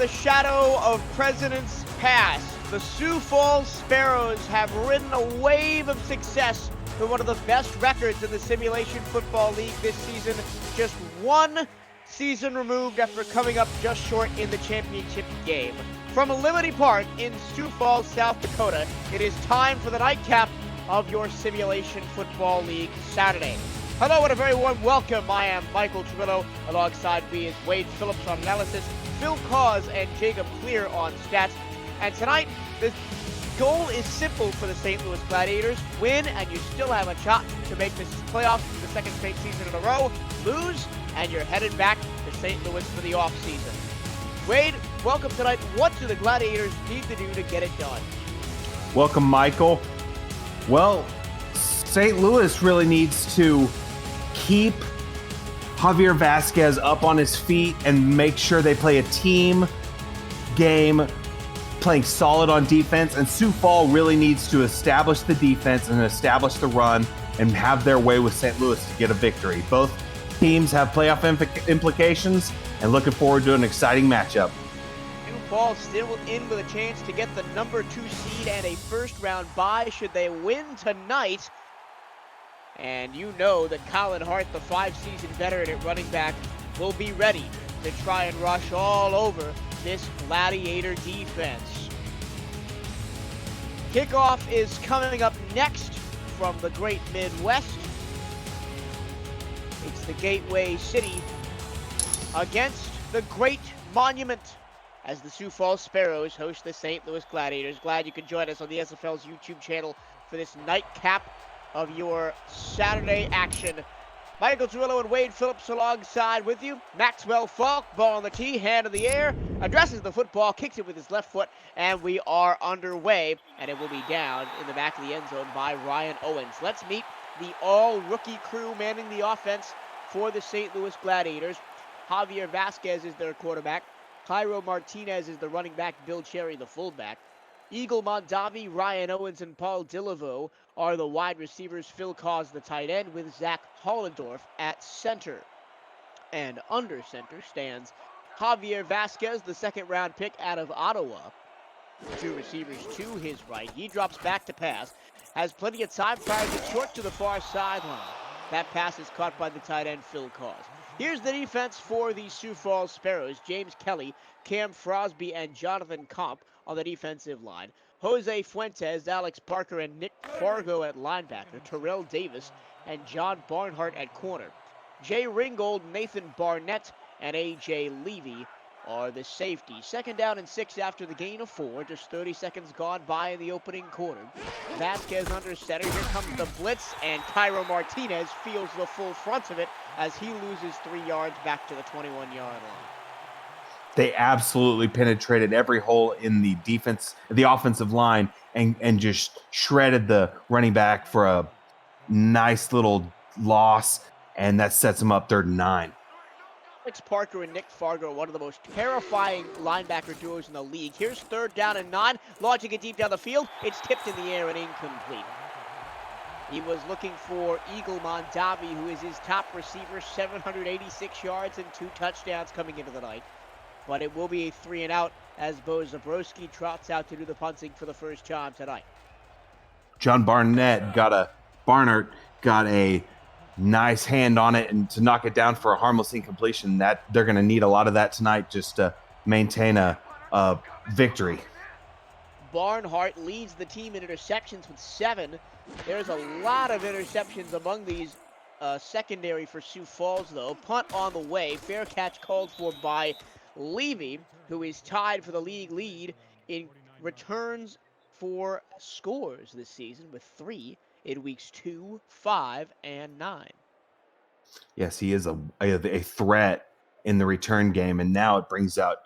the shadow of presidents past, the Sioux Falls Sparrows have ridden a wave of success with one of the best records in the Simulation Football League this season, just one season removed after coming up just short in the championship game. From Liberty Park in Sioux Falls, South Dakota, it is time for the nightcap of your Simulation Football League Saturday. Hello and a very warm welcome. I am Michael Trillo. Alongside me is Wade Phillips on analysis, Phil Cause and Jacob Clear on stats. And tonight, the goal is simple for the St. Louis Gladiators. Win, and you still have a shot to make this playoffs for the second straight season in a row. Lose, and you're headed back to St. Louis for the offseason. Wade, welcome tonight. What do the Gladiators need to do to get it done? Welcome, Michael. Well, St. Louis really needs to keep Javier Vasquez up on his feet and make sure they play a team game, playing solid on defense. And Sioux Falls really needs to establish the defense and establish the run and have their way with St. Louis to get a victory. Both teams have playoff implications, and looking forward to an exciting matchup. Sioux Falls still in with a chance to get the number 2 seed and a first-round bye should they win tonight. And you know that Colin Hart, the 5-season veteran at running back, will be ready to try and rush all over this Gladiator defense. Kickoff is coming up next from the great Midwest. It's the Gateway City against the Great Monument as the Sioux Falls Sparrows host the St. Louis Gladiators. Glad you could join us on the SFL's YouTube channel for this nightcap of your Saturday action. Michael Trillo and Wade Phillips alongside with you. Maxwell Falk, ball on the tee, hand in the air, addresses the football, kicks it with his left foot, and we are underway. And it will be down in the back of the end zone by Ryan Owens. Let's meet the all-rookie crew manning the offense for the St. Louis Gladiators. Javier Vasquez is their quarterback. Cairo Martinez is the running back. Bill Cherry, the fullback. Eagle Mondavi, Ryan Owens, and Paul Dilivo are the wide receivers. Phil Cause, the tight end, with Zach Hollendorf at center. And under center stands Javier Vasquez, the second-round pick out of Ottawa. 2 receivers to his right. He drops back to pass. Has plenty of time, fires it short to the far sideline. That pass is caught by the tight end, Phil Cause. Here's the defense for the Sioux Falls Sparrows. James Kelly, Cam Frosby, and Jonathan Komp on the defensive line. Jose Fuentes, Alex Parker, and Nick Fargo at linebacker. Terrell Davis and John Barnhart at corner. Jay Ringgold, Nathan Barnett, and A.J. Levy are the safeties. 2nd down and 6 after the gain of 4. Just 30 seconds gone by in the opening quarter. Vasquez under center. Here comes the blitz, and Cairo Martinez feels the full front of it as he loses 3 yards back to the 21-yard line. They absolutely penetrated every hole in the defense, the offensive line, and just shredded the running back for a nice little loss, and that sets them up 3rd and 9. Alex Parker and Nick Fargo are one of the most terrifying linebacker duos in the league. Here's 3rd down and 9, launching it deep down the field. It's tipped in the air and incomplete. He was looking for Eagle Mondavi, who is his top receiver, 786 yards and 2 touchdowns coming into the night. But it will be a 3-and-out as Bo Zabrowski trots out to do the punting for the first time tonight. John Barnett got a nice hand on it and to knock it down for a harmless incompletion. That they're going to need a lot of that tonight just to maintain a victory. Barnhart leads the team in interceptions with 7. There's a lot of interceptions among these secondary for Sioux Falls, though. Punt on the way. Fair catch called for by Levy, who is tied for the league lead in returns for scores this season with 3 in weeks 2, 5, and 9. Yes, he is a threat in the return game, and now it brings out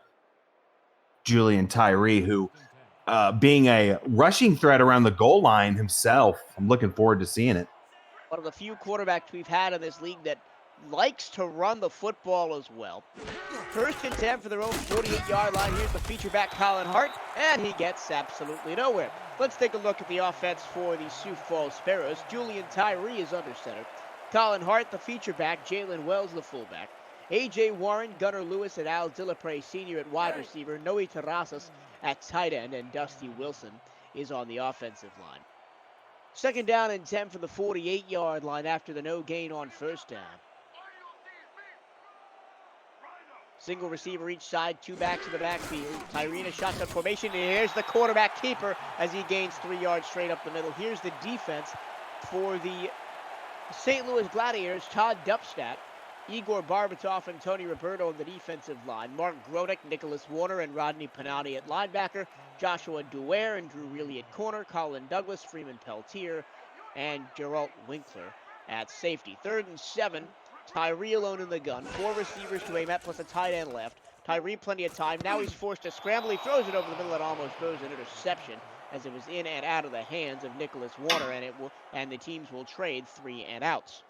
Julian Tyree, who, being a rushing threat around the goal line himself, I'm looking forward to seeing it. One of the few quarterbacks we've had in this league that likes to run the football as well. 1st and 10 for their own 48-yard line. Here's the feature back, Colin Hart, and he gets absolutely nowhere. Let's take a look at the offense for the Sioux Falls Sparrows. Julian Tyree is under center. Colin Hart, the feature back. Jalen Wells, the fullback. A.J. Warren, Gunnar Lewis, and Al Dillapre Sr. at wide receiver, Noe Terrazas at tight end, and Dusty Wilson is on the offensive line. Second down and 10 from the 48-yard line after the no gain on first down. Single receiver each side, two backs in the backfield. Tyrena shotgun formation, and here's the quarterback keeper as he gains 3 yards straight up the middle. Here's the defense for the St. Louis Gladiators. Todd Dubstat, Igor Barbatov, and Tony Roberto on the defensive line. Mark Grodick, Nicholas Warner, and Rodney Panati at linebacker. Joshua Duer and Drew Reilly at corner. Colin Douglas, Freeman Peltier, and Geralt Winkler at safety. 3rd and 7. Tyree alone in the gun. 4 receivers to aim at, plus a tight end left. Tyree plenty of time. Now he's forced to scramble. He throws it over the middle and almost throws an interception as it was in and out of the hands of Nicholas Warner, and the teams will trade 3 and outs.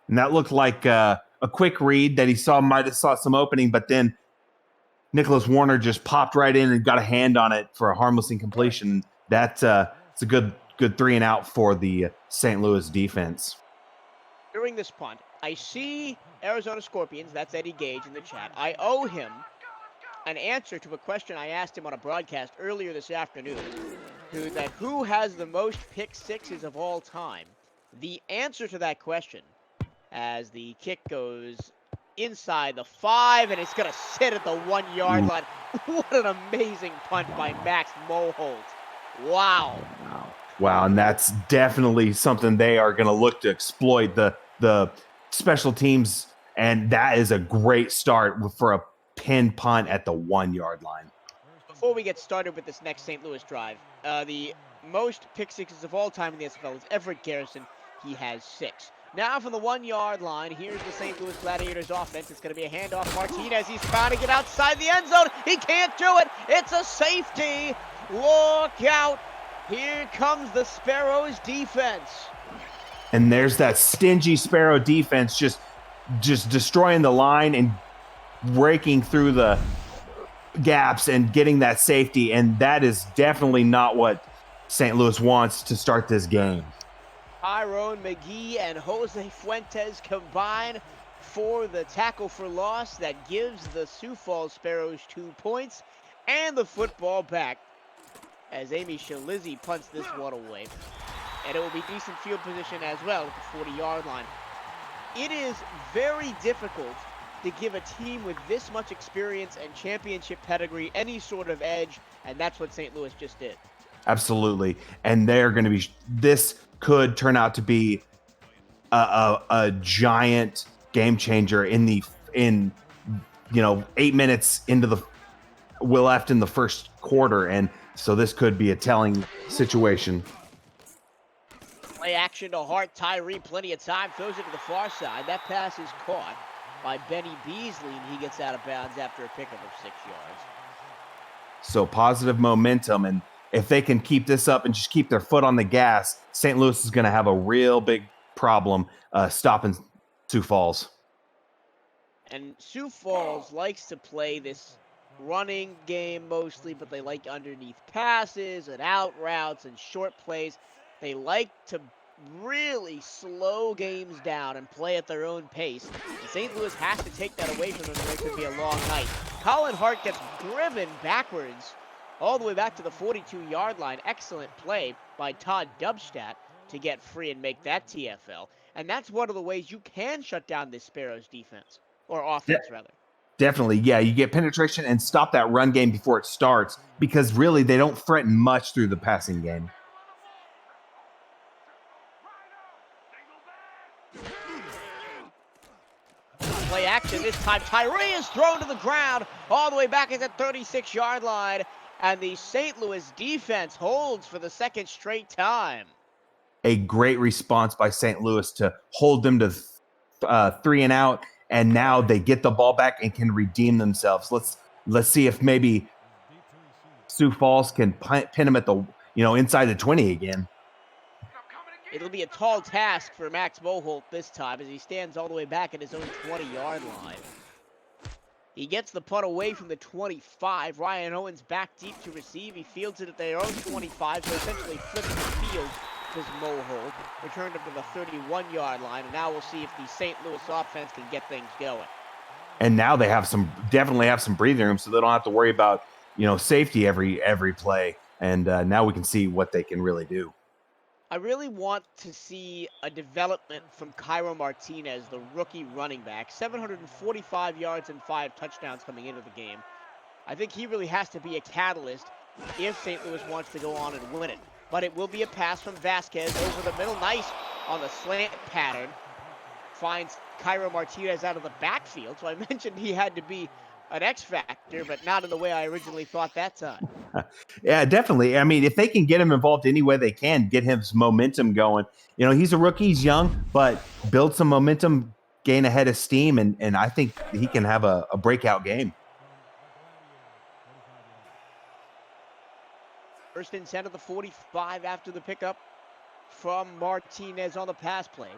And that looked like a quick read that he might have saw some opening, but then Nicholas Warner just popped right in and got a hand on it for a harmless incompletion. It's a good 3 and out for the St. Louis defense. During this punt, I see Arizona Scorpions, that's Eddie Gage in the chat. I owe him an answer to a question I asked him on a broadcast earlier this afternoon. Who has the most pick sixes of all time? The answer to that question, as the kick goes inside the 5, and it's going to sit at the 1-yard line. What an amazing punt by Max Moholt. Wow. Wow, and that's definitely something they are going to look to exploit, the special teams, and that is a great start for a pin punt at the 1-yard line. Before we get started with this next St. Louis drive, the most pick sixes of all time in the SFL is Everett Garrison. He has 6. Now from the 1-yard line, here's the St. Louis Gladiators offense. It's going to be a handoff. Martinez, he's trying to get outside the end zone. He can't do it. It's a safety. Look out. Here comes the Sparrows defense. And there's that stingy Sparrow defense just destroying the line and breaking through the gaps and getting that safety. And that is definitely not what St. Louis wants to start this game. Tyrone McGee and Jose Fuentes combine for the tackle for loss that gives the Sioux Falls Sparrows 2 points and the football back as Amy Shalizzi punts this one away. And it will be decent field position as well at the 40-yard line. It is very difficult to give a team with this much experience and championship pedigree any sort of edge, and that's what St. Louis just did. Absolutely. And they're going to be, this could turn out to be a giant game changer in 8 minutes into the left in the first quarter. And so this could be a telling situation. Play action to Hart. Tyree, plenty of time, throws it to the far side. That pass is caught by Benny Beasley, and he gets out of bounds after a pickup of 6 yards. So positive momentum, and if they can keep this up and just keep their foot on the gas, St. Louis is going to have a real big problem stopping Sioux Falls. And Sioux Falls likes to play this running game mostly, but they like underneath passes and out routes and short plays. They like to really slow games down and play at their own pace. And St. Louis has to take that away from them, or it could be a long night. Colin Hart gets driven backwards all the way back to the 42-yard line. Excellent play by Todd Dubstat to get free and make that TFL. And that's one of the ways you can shut down this Sparrows defense, or offense, rather. Definitely, yeah. You get penetration and stop that run game before it starts, because really they don't threaten much through the passing game. Play action this time. Tyree is thrown to the ground all the way back at the 36-yard line, and the St. Louis defense holds for the second straight time. A great response by St. Louis to hold them to 3 and out, and now they get the ball back and can redeem themselves. Let's see if maybe Sioux Falls can pin them at the inside the 20 again. It'll be a tall task for Max Moholt this time as he stands all the way back at his own 20-yard line. He gets the punt away from the 25. Ryan Owens back deep to receive. He fields it at their own 25, so essentially flips the field to Moholt. Returned up to the 31-yard line, and now we'll see if the St. Louis offense can get things going. and now they definitely have some breathing room, so they don't have to worry about safety every play. And now we can see what they can really do. I really want to see a development from Cairo Martinez, the rookie running back. 745 yards and 5 touchdowns coming into the game. I think he really has to be a catalyst if St. Louis wants to go on and win it. But it will be a pass from Vasquez over the middle. Nice on the slant pattern. Finds Cairo Martinez out of the backfield. So I mentioned he had to be an X factor, but not in the way I originally thought that time. Yeah, definitely. I mean, if they can get him involved any way they can, get his momentum going. He's a rookie, he's young, but build some momentum, gain a head of steam, and I think he can have a breakout game. First and 10 of the 45 after the pickup from Martinez on the pass play.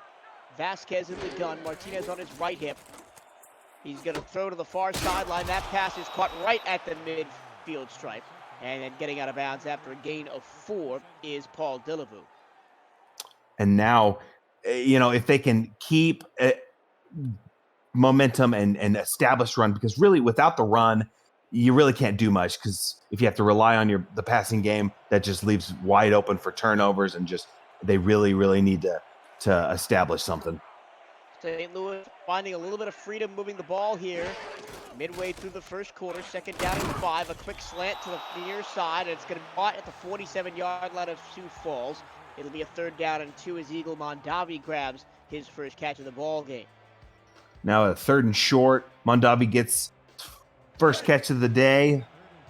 Vasquez in the gun, Martinez on his right hip. He's going to throw to the far sideline. That pass is caught right at the midfield stripe. And then getting out of bounds after a gain of 4 is Paul Dillevue. And now, if they can keep momentum and establish run, because really without the run, you really can't do much, because if you have to rely on the passing game, that just leaves wide open for turnovers, and just they really need to establish something. St. Louis finding a little bit of freedom moving the ball here. Midway through the first quarter, second down and 5, a quick slant to the near side, and it's going to be caught at the 47-yard line of Sioux Falls. It'll be a third down and 2 as Eagle Mondavi grabs his first catch of the ball game. Now a third and short, Mondavi gets first catch of the day,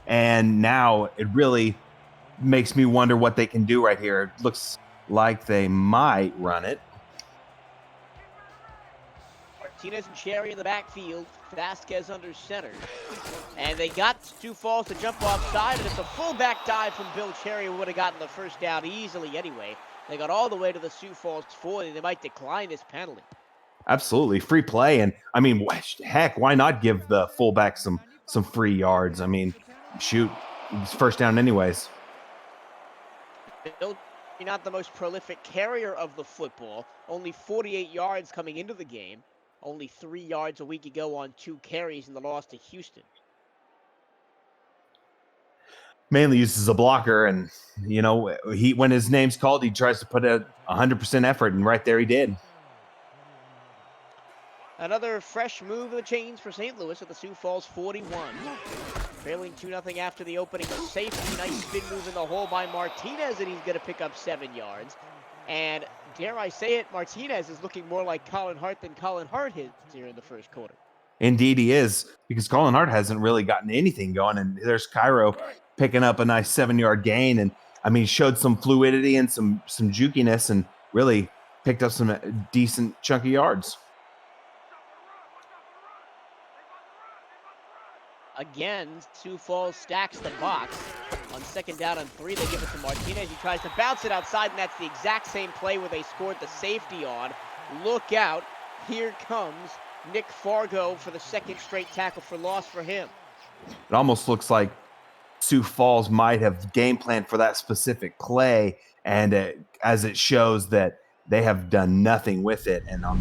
and now it really makes me wonder what they can do right here. It looks like they might run it. Martinez and Cherry in the backfield, Vasquez under center. And they got Sioux Falls to jump offside, and it's a fullback dive from Bill Cherry, who would have gotten the first down easily anyway. They got all the way to the Sioux Falls 40. They might decline this penalty. Absolutely, free play, and I mean, heck, why not give the fullback some free yards? I mean, shoot, it's first down anyways. Bill, not the most prolific carrier of the football, only 48 yards coming into the game, only 3 yards a week ago on 2 carries in the loss to Houston. Mainly uses a blocker, and when his name's called, he tries to put a 100% effort, and right there he did. Another fresh move of the chains for St. Louis at the Sioux Falls 41. Trailing 2-0 after the opening safety. Nice spin move in the hole by Martinez, and he's going to pick up 7 yards. And dare I say it, Martinez is looking more like Colin Hart than Colin Hart is here in the first quarter. Indeed he is, because Colin Hart hasn't really gotten anything going, and there's Cairo picking up a nice 7-yard gain, and I mean, showed some fluidity and some jukiness, and really picked up some decent chunky yards. Again, Sioux Falls stacks the box. On second down and 3, they give it to Martinez. He tries to bounce it outside, and that's the exact same play where they scored the safety on. Look out. Here comes Nick Fargo for the second straight tackle for loss for him. It almost looks like Sioux Falls might have game planned for that specific play, and as it shows that they have done nothing with it, and on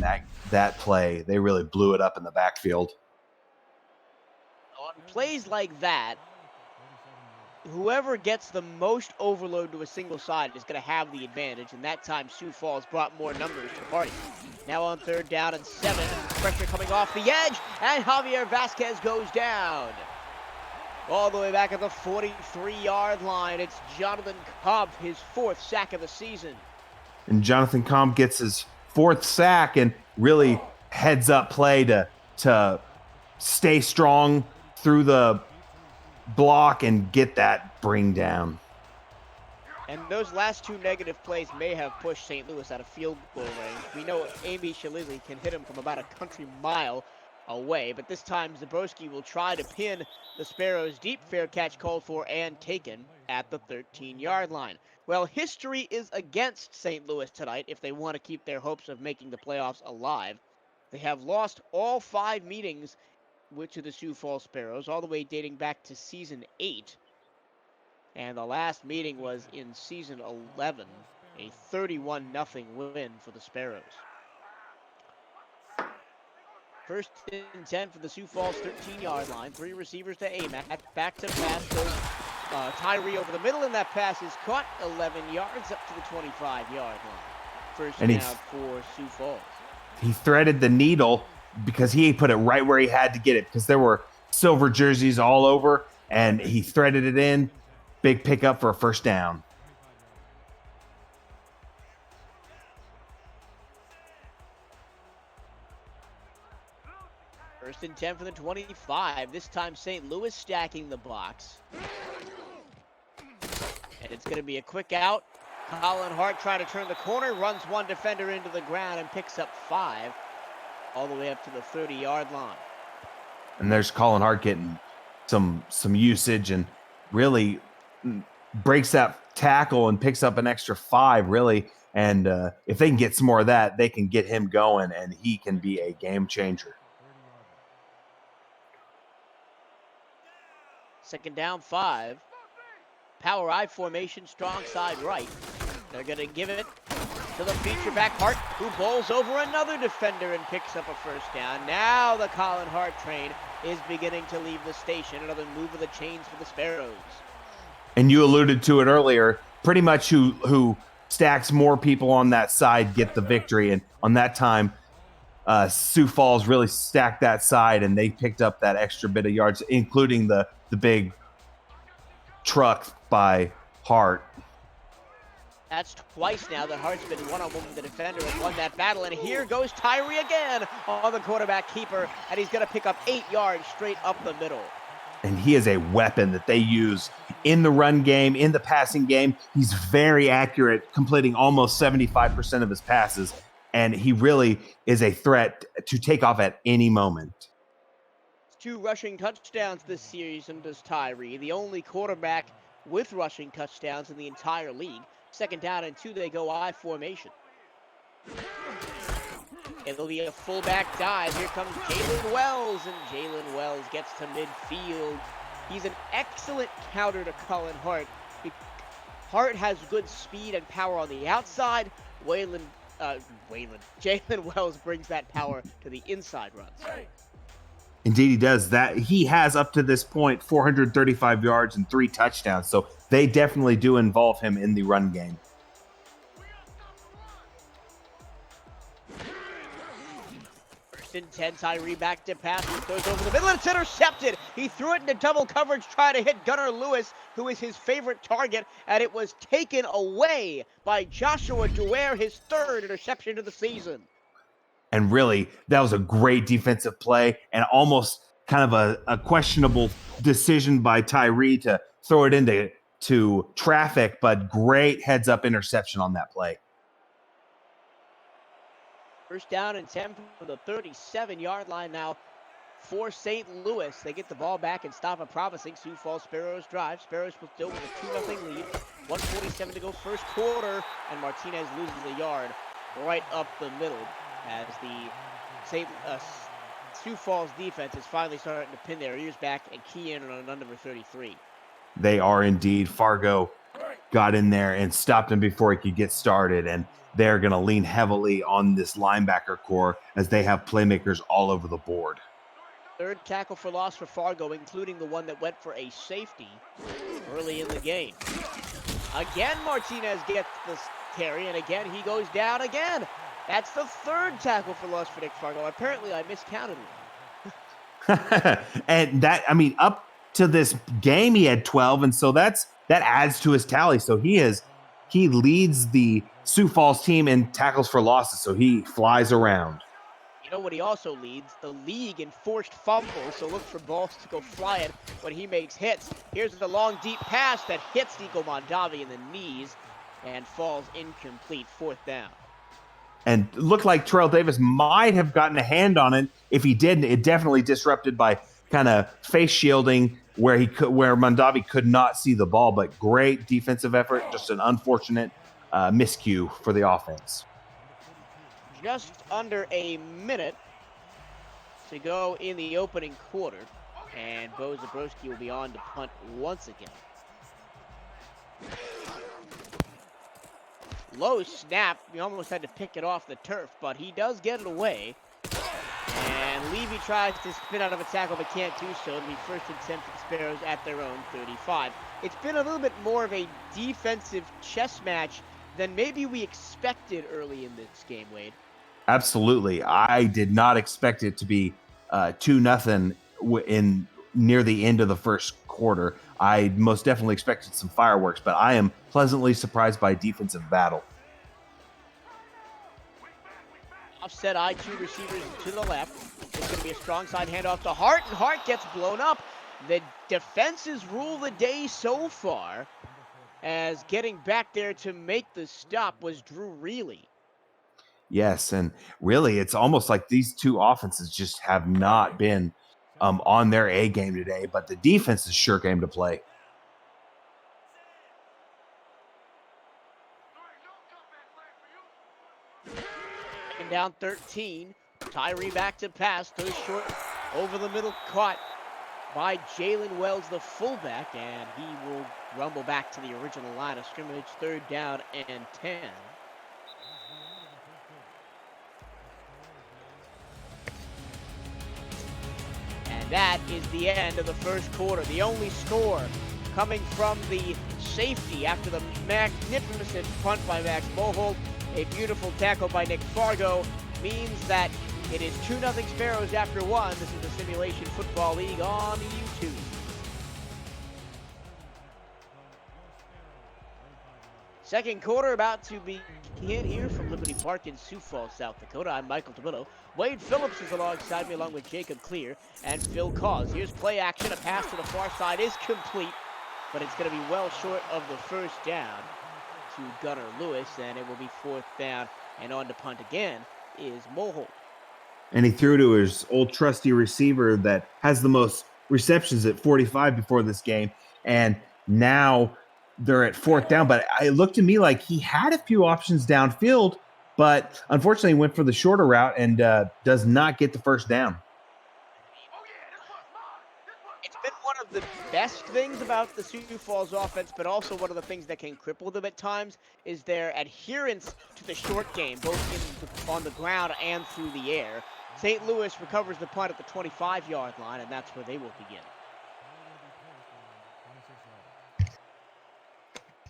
that play, they really blew it up in the backfield. On plays like that, whoever gets the most overload to a single side is going to have the advantage, and that time Sioux Falls brought more numbers to the party. Now on third down and 7, pressure coming off the edge, and Javier Vasquez goes down. All the way back at the 43-yard line, it's Jonathan Cobb, his 4th sack of the season. And Jonathan Cobb gets his 4th sack, and really heads up play to stay strong through the block and get that bring down. And those last 2 negative plays may have pushed St. Louis out of field goal range. We know Amy Shalizi can hit him from about a country mile away, but this time Zabrowski will try to pin the Sparrows. Deep fair catch called for and taken at the 13-yard line. Well, history is against St. Louis tonight if they want to keep their hopes of making the playoffs alive. They have lost all 5 meetings to the Sioux Falls Sparrows, all the way dating back to season 8. And the last meeting was in season 11, a 31-0 win for the Sparrows. First and 10 for the Sioux Falls 13-yard line. 3 receivers to aim at. Back to pass goes Tyree over the middle, and that pass is caught 11 yards up to the 25-yard line. First down for Sioux Falls. He threaded the needle because he put it right where he had to get it, because there were silver jerseys all over, and he threaded it in. Big pickup for a first down. First and 10 for the 25. This time St. Louis stacking the box. And it's going to be a quick out. Colin Hart trying to turn the corner, runs one defender into the ground and picks up 5 all the way up to the 30-yard line. And there's Colin Hart getting some usage and really breaks that tackle and picks up an extra 5, really. And if they can get some more of that, they can get him going, and he can be a game changer. Second down 5. Power I formation, strong side right. They're going to give it to the feature back Hart, who bowls over another defender and picks up a first down. Now the Colin Hart train is beginning to leave the station. Another move of the chains for the Sparrows. And you alluded to it earlier, pretty much who stacks more people on that side get the victory. And on that time, Sioux Falls really stacked that side, and they picked up that extra bit of yards, including the big truck by Hart. That's twice now that Hart's been one-on-one with the defender and won that battle. And here goes Tyree again on the quarterback keeper, and he's going to pick up 8 yards straight up the middle. And he is a weapon that they use in the run game, in the passing game. He's very accurate, completing almost 75% of his passes. And he really is a threat to take off at any moment. 2 rushing touchdowns this season does Tyree, the only quarterback with rushing touchdowns in the entire league. Second down and 2, they go I formation. It'll be a fullback dive. Here comes Jalen Wells, and Jalen Wells gets to midfield. He's an excellent counter to Colin Hart. Hart has good speed and power on the outside. Jalen Wells brings that power to the inside runs. Indeed, he does that. He has up to this point 435 yards and 3 touchdowns. So they definitely do involve him in the run game. First and 10, Tyree back to pass. He throws over the middle, and it's intercepted. He threw it into double coverage, trying to hit Gunnar Lewis, who is his favorite target, and it was taken away by Joshua Dwyer, his 3rd interception of the season. And really, that was a great defensive play and almost kind of a questionable decision by Tyree to throw it into traffic, but great heads-up interception on that play. First down and 10 from the 37-yard line now for St. Louis. They get the ball back and stop a promising Sioux Falls Sparrows drive. Sparrows will still with a 2-0 lead. 1:47 to go first quarter, and Martinez loses a yard right up the middle, as the Sioux Falls defense is finally starting to pin their ears back and key in on number 33. They are indeed. Fargo got in there and stopped him before he could get started, and they're going to lean heavily on this linebacker core as they have playmakers all over the board. 3rd tackle for loss for Fargo, including the one that went for a safety early in the game. Again, Martinez gets the carry, and again, he goes down again. That's the 3rd tackle for loss for Nick Fargo. Apparently, I miscounted him. And that, I mean, up to this game, he had 12, and so that adds to his tally. So he leads the Sioux Falls team in tackles for losses, so he flies around. You know what he also leads? The league in forced fumbles, so look for balls to go flying when he makes hits. Here's the long, deep pass that hits Nico Mondavi in the knees and falls incomplete. 4th down. And looked like Terrell Davis might have gotten a hand on it. If he didn't, it definitely disrupted by kind of face shielding where Mondavi could not see the ball. But great defensive effort, just an unfortunate miscue for the offense. Just under a minute to go in the opening quarter, and Bo Zabrowski will be on to punt once again. Low snap. He almost had to pick it off the turf, but he does get it away. And leaving Levy tries to spin out of a tackle but can't do so. It'll be first and 10 for the Sparrows at their own 35. It's been a little bit more of a defensive chess match than maybe we expected early in this game, Wade. Absolutely. I did not expect it to be 2-0 in near the end of the first quarter. I most definitely expected some fireworks, but I am pleasantly surprised by defensive battle. Offset I2 receivers to the left. It's going to be a strong side handoff to Hart, and Hart gets blown up. The defenses rule the day so far, as getting back there to make the stop was Drew Reilly. Yes, and really, it's almost like these two offenses just have not been on their A game today, but the defense is sure game to play. And down 13, Tyree back to pass, throws short over the middle, caught by Jalen Wells, the fullback, and he will rumble back to the original line of scrimmage, 3rd down and 10. And that is the end of the first quarter. The only score coming from the safety after the magnificent punt by Max Moholt. A beautiful tackle by Nick Fargo means that it is 2-0 Sparrows after 1. This is the Simulation Football League on YouTube. Second quarter about to begin here from Liberty Park in Sioux Falls, South Dakota. I'm Michael Tomillo. Wade Phillips is alongside me along with Jacob Clear and Phil Cause. Here's play action. A pass to the far side is complete, but it's going to be well short of the first down to Gunnar Lewis, and it will be 4th down, and on to punt again is Moholt. And he threw to his old trusty receiver that has the most receptions at 45 before this game, and now they're at 4th down, but it looked to me like he had a few options downfield, but unfortunately went for the shorter route and does not get the first down. It's been one of the best things about the Sioux Falls offense, but also one of the things that can cripple them at times is their adherence to the short game, both on the ground and through the air. St. Louis recovers the punt at the 25-yard line, and that's where they will begin.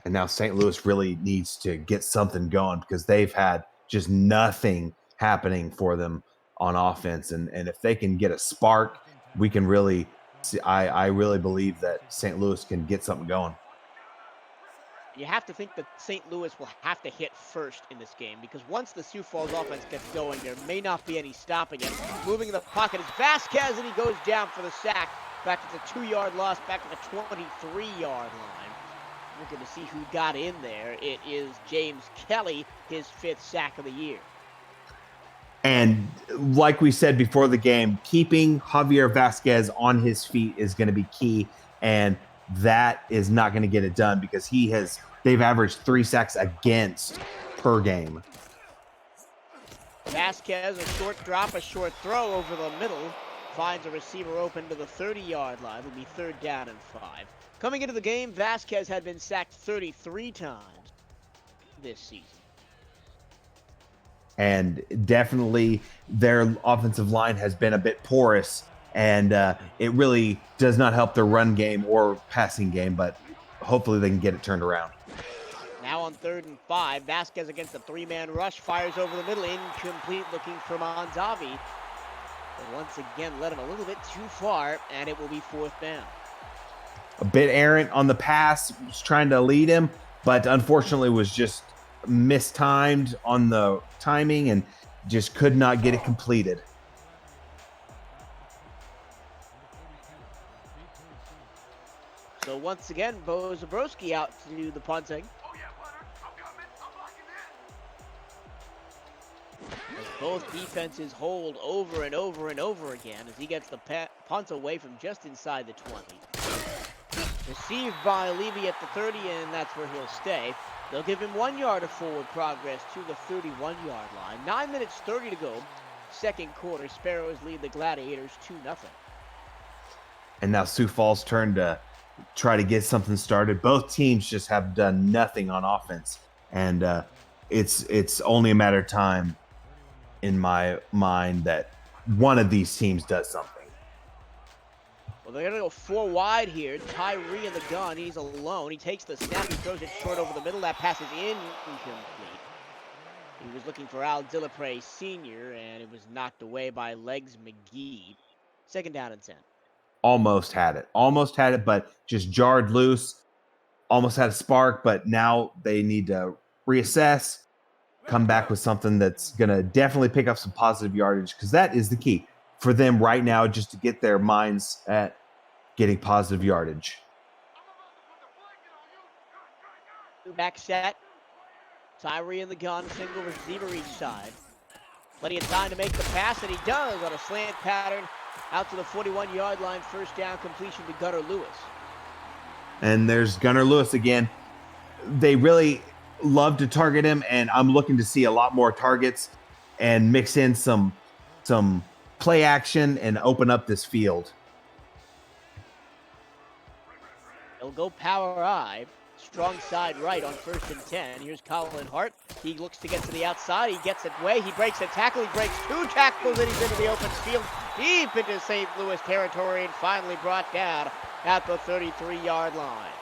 And now St. Louis really needs to get something going because they've had just nothing happening for them on offense. And if they can get a spark, we can really see, I really believe that St. Louis can get something going. You have to think that St. Louis will have to hit first in this game because once the Sioux Falls offense gets going, there may not be any stopping it. Moving in the pocket is Vasquez, and he goes down for the sack. Back at the 2-yard loss, back at the 23-yard line. We're going to see who got in there. It is James Kelly, his 5th sack of the year. And like we said before the game, keeping Javier Vasquez on his feet is going to be key. And that is not going to get it done because they've averaged 3 sacks against per game. Vasquez, a short drop, a short throw over the middle. Finds a receiver open to the 30-yard line. It'll be 3rd down and 5. Coming into the game, Vasquez had been sacked 33 times this season. And definitely their offensive line has been a bit porous, and it really does not help their run game or passing game, but hopefully they can get it turned around. Now on 3rd and 5, Vasquez against a 3-man rush, fires over the middle, incomplete, looking for Monzavi. But once again, led him a little bit too far, and it will be 4th down. A bit errant on the pass, was trying to lead him, but unfortunately was just mistimed on the timing and just could not get it completed. So once again, Bo Zabrowski out to do the punting. As both defenses hold over and over and over again as he gets the punt away from just inside the 20. Received by Levy at the 30, and that's where he'll stay. They'll give him 1 yard of forward progress to the 31-yard line. 9 minutes 30 to go. Second quarter, Sparrows lead the Gladiators 2-0. And now Sioux Falls' turn to try to get something started. Both teams just have done nothing on offense, and it's only a matter of time in my mind that one of these teams does something. Well, they're going to go 4 wide here. Tyree in the gun. He's alone. He takes the snap. He throws it short over the middle. That pass is incomplete. He was looking for Al Dillapre Sr., and it was knocked away by Legs McGee. 2nd down and 10. Almost had it, but just jarred loose. Almost had a spark, but now they need to reassess, come back with something that's going to definitely pick up some positive yardage, because that is the key for them right now, just to get their minds at getting positive yardage. Back set. Tyree in the gun, single receiver each side. Plenty of time to make the pass, and he does on a slant pattern out to the 41-yard line. 1st down, completion to Gunnar Lewis. And there's Gunnar Lewis again. They really love to target him, and I'm looking to see a lot more targets and mix in some play action and open up this field. He'll go power I. Strong side right on 1st and 10. Here's Colin Hart. He looks to get to the outside. He gets it away. He breaks a tackle. He breaks 2 tackles, and he's into the open field, deep into St. Louis territory, and finally brought down at the 33-yard line.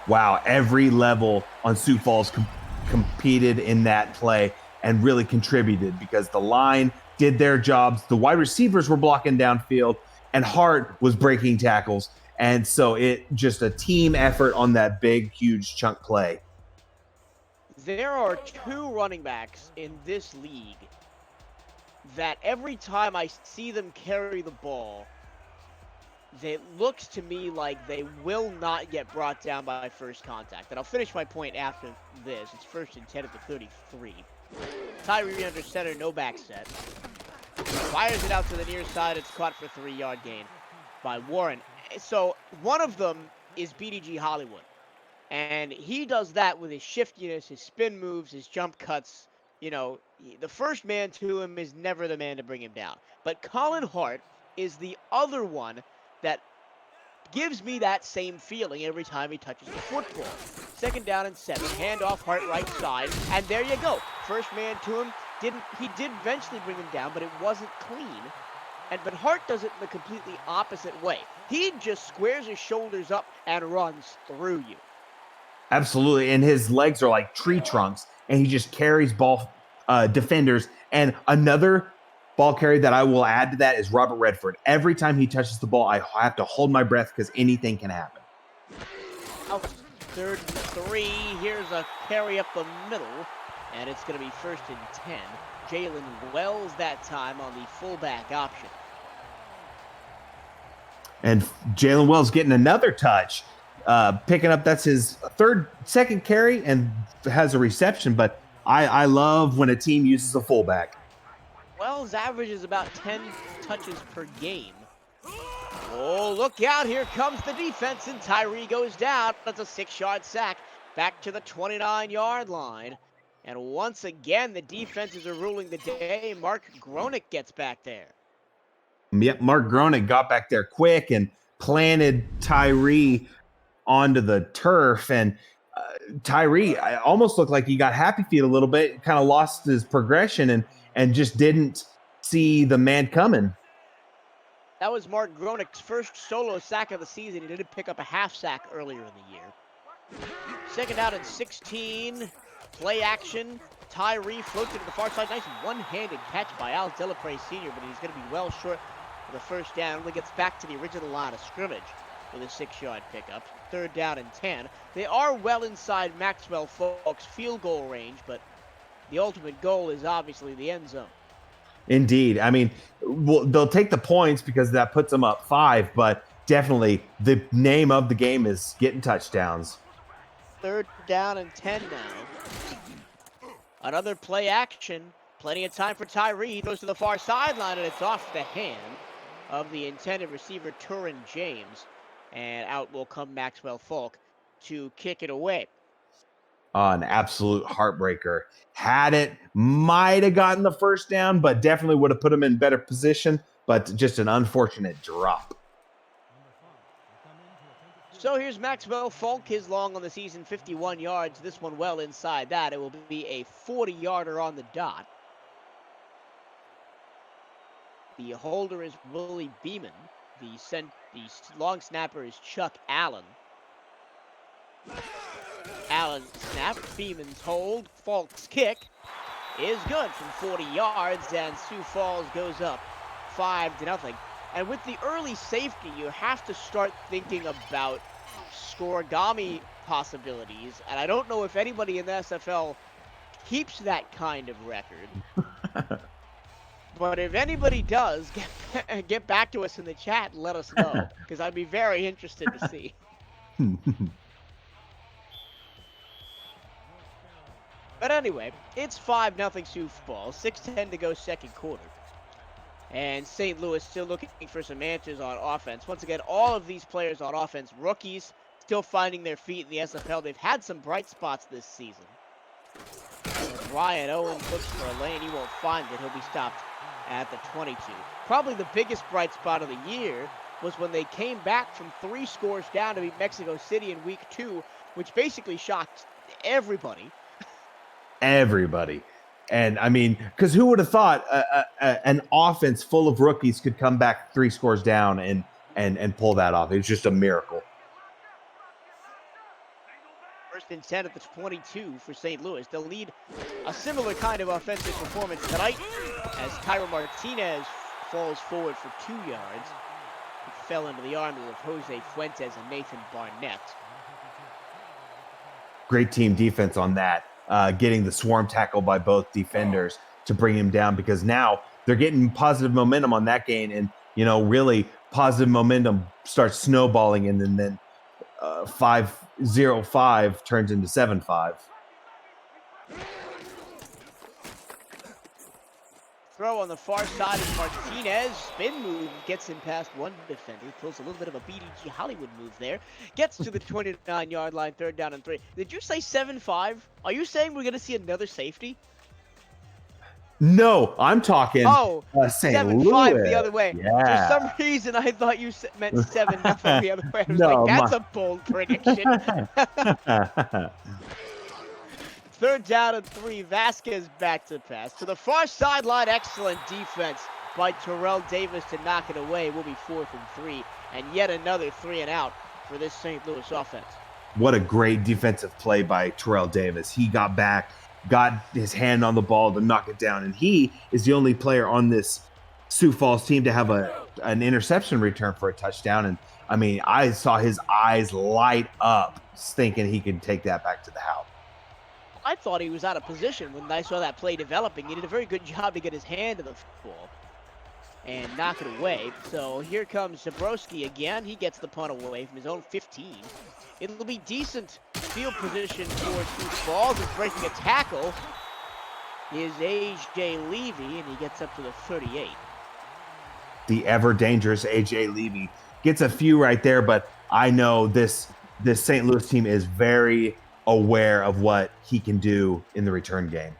Wow, every level on Sioux Falls competed in that play and really contributed, because the line did their jobs. The wide receivers were blocking downfield, and Hart was breaking tackles. And so it just a team effort on that big, huge chunk play. There are 2 running backs in this league that every time I see them carry the ball, it looks to me like they will not get brought down by first contact. And I'll finish my point after this. It's 1st and 10 at the 33. Tyree under center, no back set. Fires it out to the near side. It's caught for 3-yard gain by Warren. So one of them is BDG Hollywood. And he does that with his shiftiness, his spin moves, his jump cuts. You know, the first man to him is never the man to bring him down. But Colin Hart is the other one that gives me that same feeling every time he touches the football. 2nd down and 7. Handoff, Hart right side. And there you go. First man to him. He did eventually bring him down, but it wasn't clean. But Hart does it in the completely opposite way. He just squares his shoulders up and runs through you. Absolutely. And his legs are like tree trunks, and he just carries ball defenders. And another ball carrier that I will add to that is Robert Redford. Every time he touches the ball, I have to hold my breath, because anything can happen. Out 3rd and 3. Here's a carry up the middle, and it's going to be 1st and 10. Jalen Wells that time on the fullback option. And Jalen Wells getting another touch, picking up, that's his 2nd carry, and has a reception. But I love when a team uses a fullback. Wells averages about 10 touches per game. Oh, look out. Here comes the defense, and Tyree goes down. That's a 6-yard sack back to the 29-yard line. And once again, the defenses are ruling the day. Mark Gronick gets back there. Yep, Mark Gronick got back there quick and planted Tyree onto the turf. And Tyree, I almost looked like he got happy feet a little bit, kind of lost his progression and just didn't see the man coming. That was Mark Gronick's first solo sack of the season. He did pick up a half sack earlier in the year. 2nd down and 16. Play action. Tyree floats it to the far side. Nice one-handed catch by Al Dillapre Sr., but he's going to be well short of the 1st down. Only gets back to the original line of scrimmage with a 6-yard pickup. 3rd down and 10. They are well inside Maxwell Folks' field goal range, but the ultimate goal is obviously the end zone. Indeed. I mean, they'll take the points because that puts them up 5, but definitely the name of the game is getting touchdowns. 3rd down and 10 now. Another play action. Plenty of time for Tyree. He goes to the far sideline, and it's off the hand of the intended receiver, Turin James. And out will come Maxwell Falk to kick it away. An absolute heartbreaker. Had it, might have gotten the 1st down, but definitely would have put him in better position. But just an unfortunate drop. So here's Maxwell Falk, his long on the season, 51 yards. This one well inside that. It will be a 40-yarder on the dot. The holder is Willie Beeman. The long snapper is Chuck Allen. Allen snap, Beeman's hold, Falk's kick is good from 40 yards, and Sioux Falls goes up 5-0. And with the early safety, you have to start thinking about scoregami possibilities, and I don't know if anybody in the SFL keeps that kind of record. But if anybody does, get back to us in the chat and let us know, because I'd be very interested to see. But anyway, it's 5-0 Sioux Falls, 6:10 to go second quarter. And St. Louis still looking for some answers on offense. Once again, all of these players on offense, rookies, still finding their feet in the SFL. They've had some bright spots this season. And Ryan Owens looks for a lane. He won't find it. He'll be stopped at the 22. Probably the biggest bright spot of the year was when they came back from 3 scores down to beat Mexico City in week 2, which basically shocked everybody. Everybody. And I mean, because who would have thought an offense full of rookies could come back 3 scores down and pull that off? It's just a miracle. First and 10 at the 22 for St. Louis. They'll need a similar kind of offensive performance tonight as Tyro Martinez falls forward for 2 yards. He fell into the arms of Jose Fuentes and Nathan Barnett. Great team defense on that. Getting the swarm tackle by both defenders to bring him down, because now they're getting positive momentum on that gain, and really positive momentum starts snowballing, and then 5-0-5 turns into 7-5. Throw on the far side of Martinez. Spin move gets him past one defender. Pulls a little bit of a BDG Hollywood move there. Gets to the 29-yard line, 3rd down and 3. Did you say 7-5? Are you saying we're going to see another safety? No, I'm talking St. 7-5 the other way. Yeah. For some reason, I thought you meant 7-0 the other way. I was like, that's a bold prediction. 3rd down and 3. Vasquez back to pass. To the far sideline, excellent defense by Terrell Davis to knock it away. Will be 4th and 3. And yet another 3 and out for this St. Louis offense. What a great defensive play by Terrell Davis. He got back, got his hand on the ball to knock it down. And he is the only player on this Sioux Falls team to have an interception return for a touchdown. And I mean, I saw his eyes light up thinking he could take that back to the house. I thought he was out of position when I saw that play developing. He did a very good job to get his hand to the football and knock it away. So here comes Zabrowski again. He gets the punt away from his own 15. It'll be decent field position for Sioux Falls. Is breaking a tackle is A.J. Levy, and he gets up to the 38. The ever dangerous A.J. Levy gets a few right there, but I know this St. Louis team is very aware of what he can do in the return game.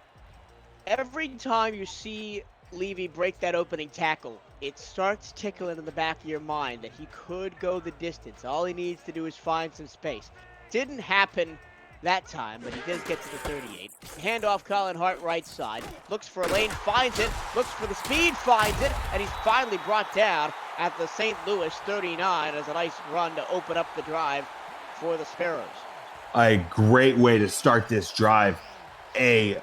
Every time you see Levy break that opening tackle, it starts tickling in the back of your mind that he could go the distance. All he needs to do is find some space. Didn't happen that time, but he does get to the 38. Handoff Colin Hart right side. Looks for a lane, finds it. Looks for the speed, finds it. And he's finally brought down at the St. Louis 39 as a nice run to open up the drive for the Sparrows. A great way to start this drive. A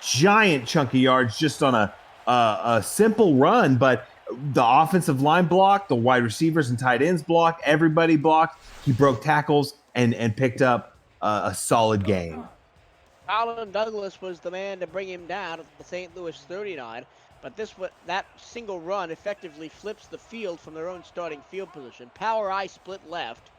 giant chunk of yards just on a simple run, but the offensive line blocked, the wide receivers and tight ends blocked, everybody blocked. He broke tackles and picked up a solid gain. Colin Douglas was the man to bring him down at the St. Louis 39, but that single run effectively flips the field from their own starting field position. Power I split left.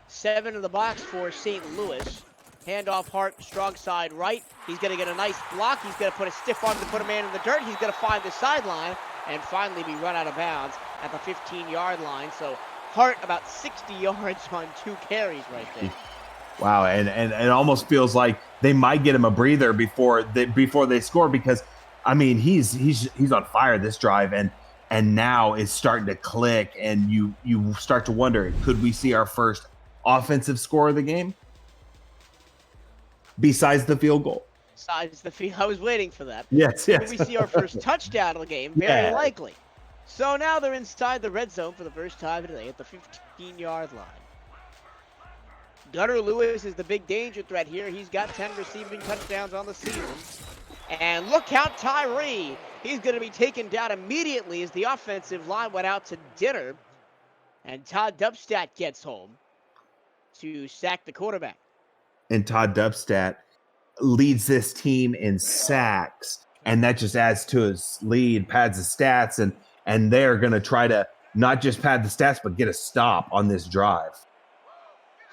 7 in the box for St. Louis. Handoff Hart, strong side right. He's going to get a nice block. He's going to put a stiff arm to put a man in the dirt. He's going to find the sideline and finally be run out of bounds at the 15-yard line. So Hart about 60 yards on 2 carries right there. Wow, and it almost feels like they might get him a breather before they score, because I mean he's on fire this drive, and now it's starting to click, and you start to wonder, could we see our first offensive score of the game besides the field goal? sides of the field. I was waiting for that. Yes, Will yes. we see our first touchdown of the game? Very Yeah. likely. So now they're inside the red zone for the first time today at the 15-yard line. Gunnar Lewis is the big danger threat here. He's got 10 receiving touchdowns on the season. And look out, Tyree. He's going to be taken down immediately as the offensive line went out to dinner. And Todd Dubstat gets home to sack the quarterback. And Todd Dubstat leads this team in sacks, and that just adds to his lead, pads the stats, and they're going to try to not just pad the stats, but get a stop on this drive.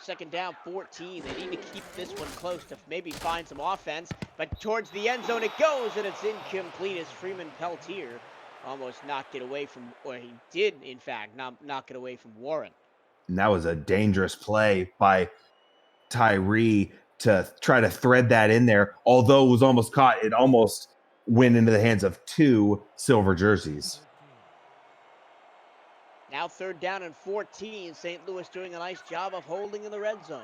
Second down, 14. They need to keep this one close to maybe find some offense. But towards the end zone it goes, and it's incomplete as Freeman Peltier almost knocked it away from, or he did, in fact, knock it away from Warren. And that was a dangerous play by Tyree to try to thread that in there. Although it was almost caught, it almost went into the hands of two silver jerseys. Now third down and 14. St. Louis doing a nice job of holding in the red zone.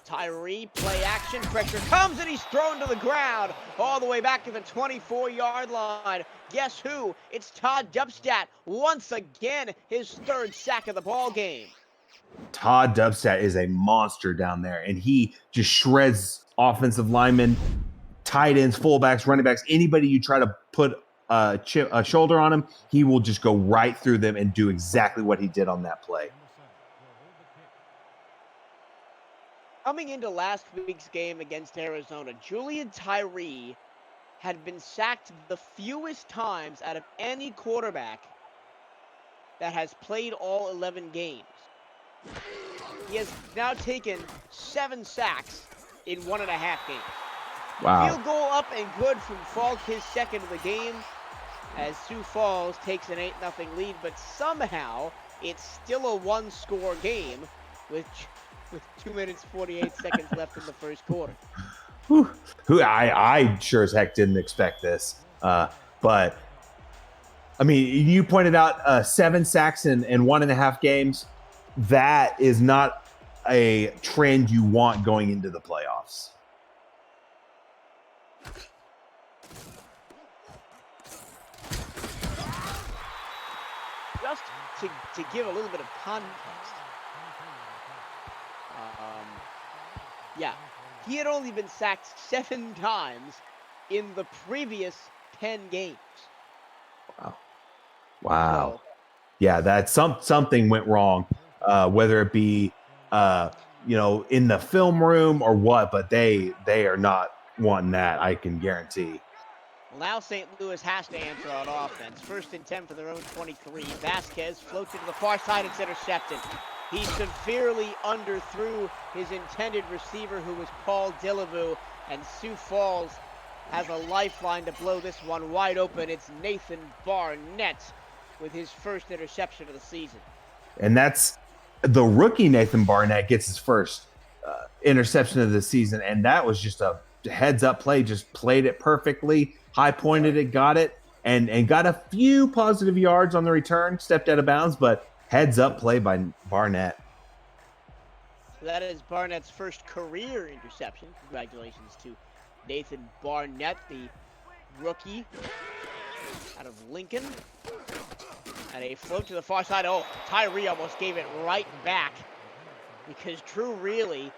Tyree, play action, pressure comes, and he's thrown to the ground all the way back to the 24-yard line. Guess who? It's Todd Dubstat. Once again, his third sack of the ball game. Todd Dubstat is a monster down there, and he just shreds offensive linemen, tight ends, fullbacks, running backs, anybody you try to put a shoulder on him, he will just go right through them and do exactly what he did on that play. Coming into last week's game against Arizona, Julian Tyree had been sacked the fewest times out of any quarterback that has played all 11 games. He has now taken 7 sacks in 1.5 games. Wow. Field goal up and good from Falk, his second of the game, as Sioux Falls takes an 8-0 lead, but somehow it's still a one-score game with 2 minutes 48 seconds left in the first quarter. I sure as heck didn't expect this. But I mean, you pointed out 7 sacks in 1.5 games. That is not a trend you want going into the playoffs. Just to give a little bit of context, yeah, he had only been sacked 7 times in the previous 10 games. Wow. So, Yeah, that's something went wrong, whether it be in the film room or what, but they are not wanting that, I can guarantee. well, now St. Louis has to answer on offense. First and 10 for their own 23. Vasquez floats it to the far side. It's intercepted. He severely underthrew his intended receiver, who was Paul Dillevue, and Sioux Falls has a lifeline to blow this one wide open. It's Nathan Barnett with his first interception of the season. And that's the rookie Nathan Barnett gets his first interception of the season, and that was just a heads-up play, just played it perfectly, high-pointed it, got it, and got a few positive yards on the return, stepped out of bounds, but heads-up play by Barnett. That is Barnett's first career interception. Congratulations to Nathan Barnett, the rookie out of Lincoln. And a float to the far side. Oh, Tyree almost gave it right back because Drew really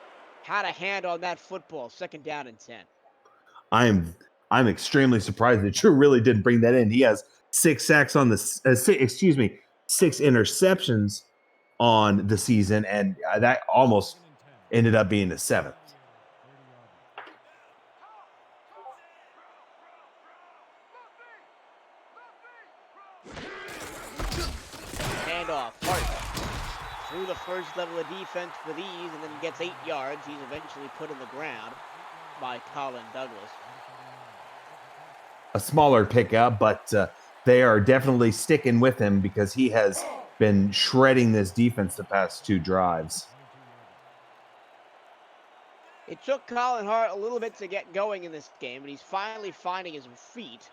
had a hand on that football. Second down and 10. I'm extremely surprised that Drew really didn't bring that in. He has 6 sacks on the 6 interceptions on the season, and that almost ended up being the 7th. Handoff, Hart through the first level of defense with ease, and then gets 8 yards. He's eventually put in the ground by Colin Douglas. A smaller pickup, but they are definitely sticking with him because he has been shredding this defense the past 2 drives. It took Colin Hart a little bit to get going in this game, but he's finally finding his feet.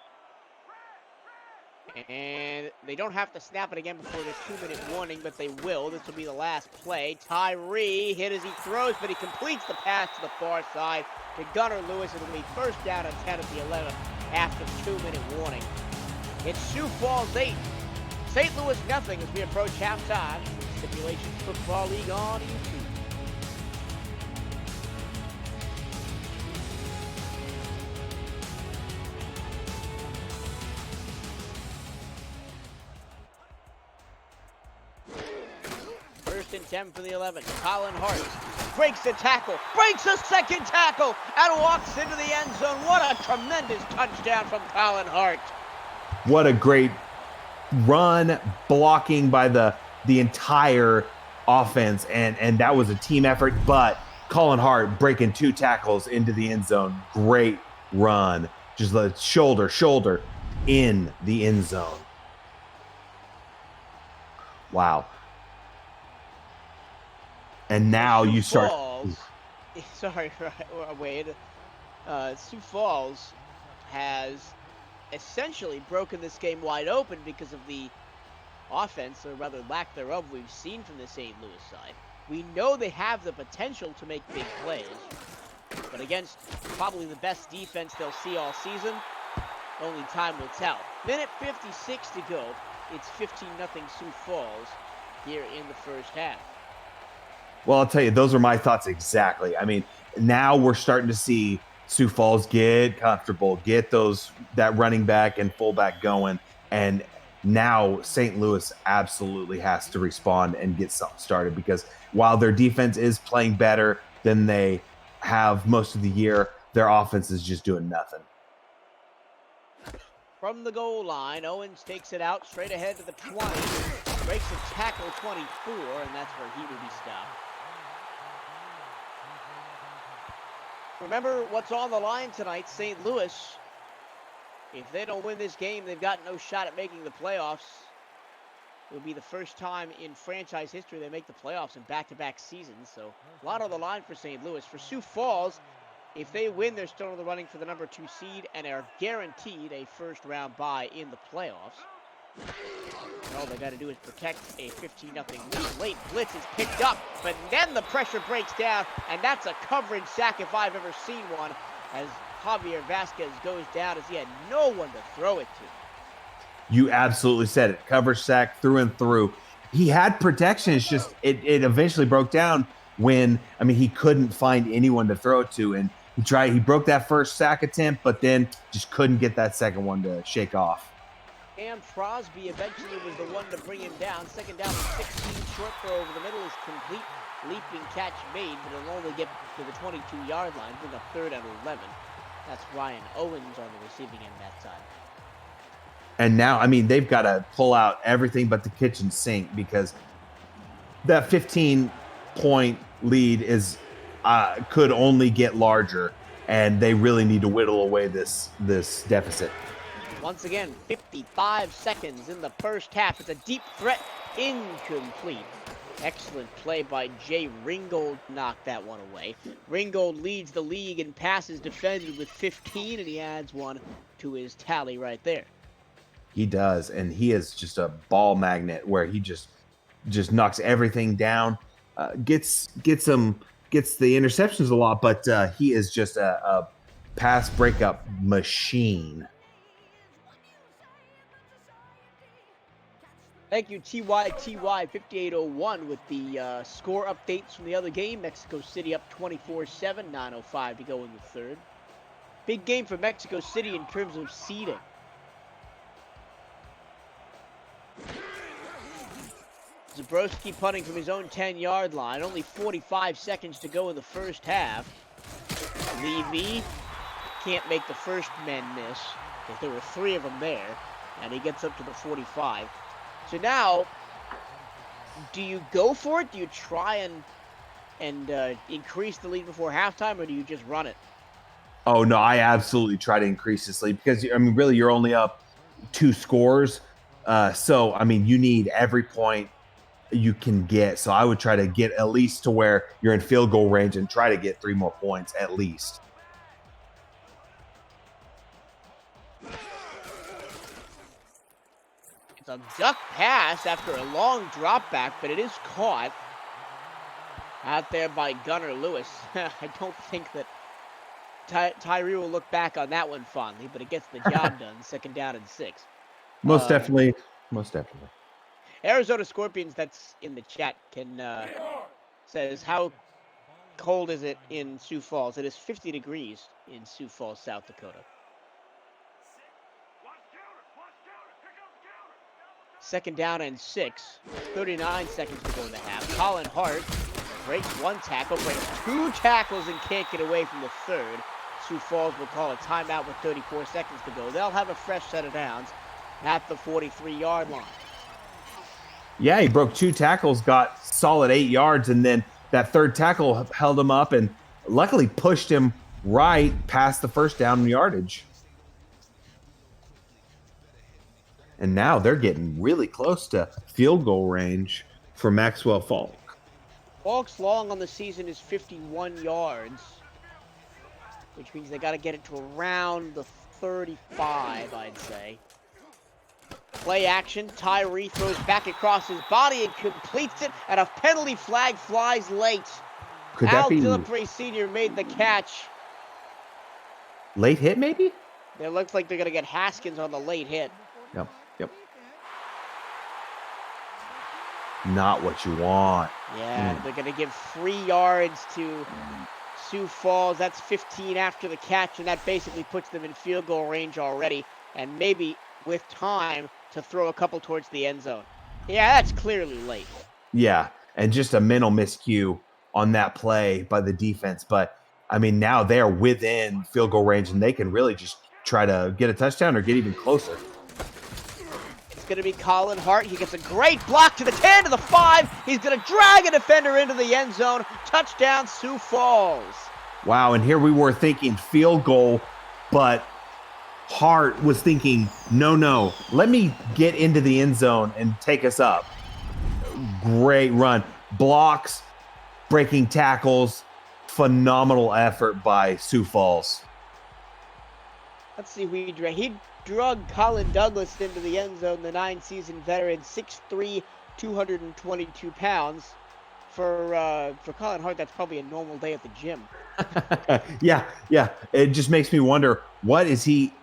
And they don't have to snap it again before this 2-minute warning, but they will. This will be the last play. Tyree hit as he throws, but he completes the pass to the far side to Gunnar Lewis. It'll be first down and 10 at the 11 after the 2-minute warning. It's Sioux Falls 8, St. Louis nothing as we approach halftime. Simulation Football League on YouTube. First and 10 for the 11. Colin Hart breaks the tackle, breaks a second tackle, and walks into the end zone. What a tremendous touchdown from Colin Hart. What a great run, blocking by the entire offense, and that was a team effort. But Colin Hart breaking 2 tackles into the end zone. Great run. Just the shoulder in the end zone. Wow. And now you start. Sorry, Wade. Sioux Falls has essentially broken this game wide open because of the offense, or rather lack thereof, we've seen from the St. Louis side. We know they have the potential to make big plays, but against probably the best defense they'll see all season, only time will tell. Minute 56 to go. It's 15-0 Sioux Falls here in the first half. Well, I'll tell you, those are my thoughts exactly. I mean, now we're starting to see Sioux Falls get comfortable, get that running back and fullback going, and now St. Louis absolutely has to respond and get something started, because while their defense is playing better than they have most of the year, their offense is just doing nothing. From the goal line, Owens takes it out straight ahead to the 20, breaks a tackle 24, and that's where he will be stopped. Remember what's on the line tonight. St. Louis, if they don't win this game, they've got no shot at making the playoffs. It'll be the first time in franchise history they make the playoffs in back-to-back seasons. So a lot on the line for St. Louis. For Sioux Falls, if they win, they're still in the running for the number 2 seed and are guaranteed a first-round bye in the playoffs. And all they got to do is protect a 15-0 lead. Late blitz is picked up, but then the pressure breaks down, and that's a coverage sack if I've ever seen one, as Javier Vasquez goes down as he had no one to throw it to. You absolutely said it. Coverage sack through and through. He had protection. It's just it eventually broke down when, I mean, he couldn't find anyone to throw it to, and he broke that first sack attempt, but then just couldn't get that second one to shake off. Cam Crosby eventually was the one to bring him down. Second down and 16, short throw over the middle is complete. Leaping catch made, but it'll only get to the 22-yard line, bring up 3rd and 11. That's Ryan Owens on the receiving end that time. And now, I mean, they've got to pull out everything but the kitchen sink, because that 15-point lead is could only get larger, and they really need to whittle away this deficit. Once again, 55 seconds in the first half. It's a deep threat, incomplete. Excellent play by Jay Ringgold, knocked that one away. Ringgold leads the league in passes defended with 15, and he adds one to his tally right there. He does, and he is just a ball magnet where he just knocks everything down, gets the interceptions a lot, but he is just a pass breakup machine. Thank you, TYTY5801 with the score updates from the other game. Mexico City up 24-7, 9:05 to go in the third. Big game for Mexico City in terms of seeding. Zabrowski punting from his own 10-yard line. Only 45 seconds to go in the first half. Levy can't make the first men miss, because there were 3 of them there, and he gets up to the 45. So now, do you go for it? Do you try and increase the lead before halftime, or do you just run it? Oh, no, I absolutely try to increase this lead, because, I mean, really, you're only up 2 scores. So, I mean, you need every point you can get. So I would try to get at least to where you're in field goal range and try to get 3 more points at least. It's a duck pass after a long drop back, but it is caught out there by Gunnar Lewis. I don't think that Tyree will look back on that one fondly, but it gets the job done. 2nd down and 6. Most definitely. Most definitely. Arizona Scorpions, that's in the chat, says, how cold is it in Sioux Falls? It is 50 degrees in Sioux Falls, South Dakota. 2nd down and 6. 39 seconds to go in the half. Colin Hart breaks 1 tackle, breaks 2 tackles, and can't get away from the 3rd. Sioux Falls will call a timeout with 34 seconds to go. They'll have a fresh set of downs at the 43-yard line. Yeah, he broke 2 tackles, got solid 8 yards, and then that 3rd tackle held him up and luckily pushed him right past the 1st down yardage. And now they're getting really close to field goal range for Maxwell Falk. Falk's long on the season is 51 yards, which means they got to get it to around the 35, I'd say. Play action. Tyree throws back across his body and completes it, and a penalty flag flies late. Could Al that be Dillapre Sr. made the catch. late hit, maybe? It looks like they're going to get Haskins on the late hit. Yep. Not what you want. Yeah, they're going to give 3 yards to Sioux Falls. That's 15 after the catch, and that basically puts them in field goal range already, and maybe with time to throw a couple towards the end zone. Yeah, that's clearly late. Yeah, and just a mental miscue on that play by the defense. But, I mean, now they're within field goal range, and they can really just try to get a touchdown or get even closer. It's going to be Colin Hart. He gets a great block to the 10, to the 5. He's going to drag a defender into the end zone. Touchdown, Sioux Falls. Wow, and here we were thinking field goal, but Hart was thinking, no, let me get into the end zone and take us up. Great run. Blocks, breaking tackles, phenomenal effort by Sioux Falls. Let's see who he dragged. He drugged Colin Douglas into the end zone, the 9-season veteran, 6'3", 222 pounds. For Colin Hart, that's probably a normal day at the gym. Yeah. It just makes me wonder, what is he